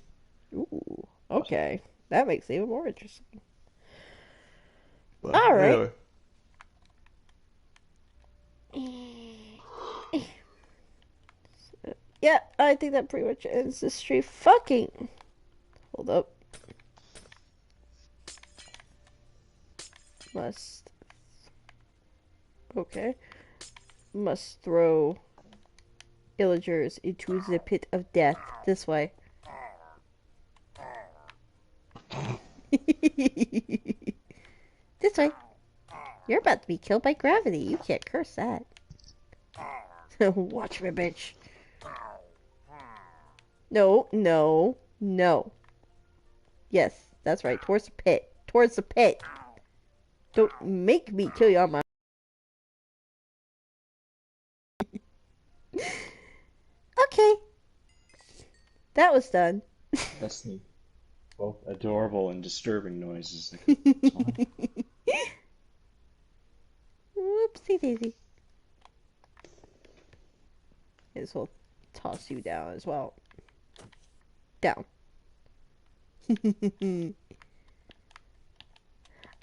Ooh, okay. That makes it even more interesting. But All right. anyway, Yeah, I think that pretty much ends the stream. Fucking. Hold up. Must. Okay. Must throw illagers into the pit of death. This way. This way. You're about to be killed by gravity. You can't curse that. Watch me, bitch. No, no, no. Yes, that's right. Towards the pit. Towards the pit. Don't make me kill you on my. Okay, that was done. that's the both adorable and disturbing noises that come from Sonic. Whoopsie daisy. This will toss you down as well. Down.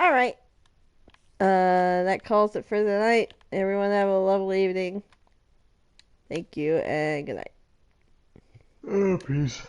Alright. That calls it for the night. Everyone have a lovely evening. Thank you and good night. Oh, peace.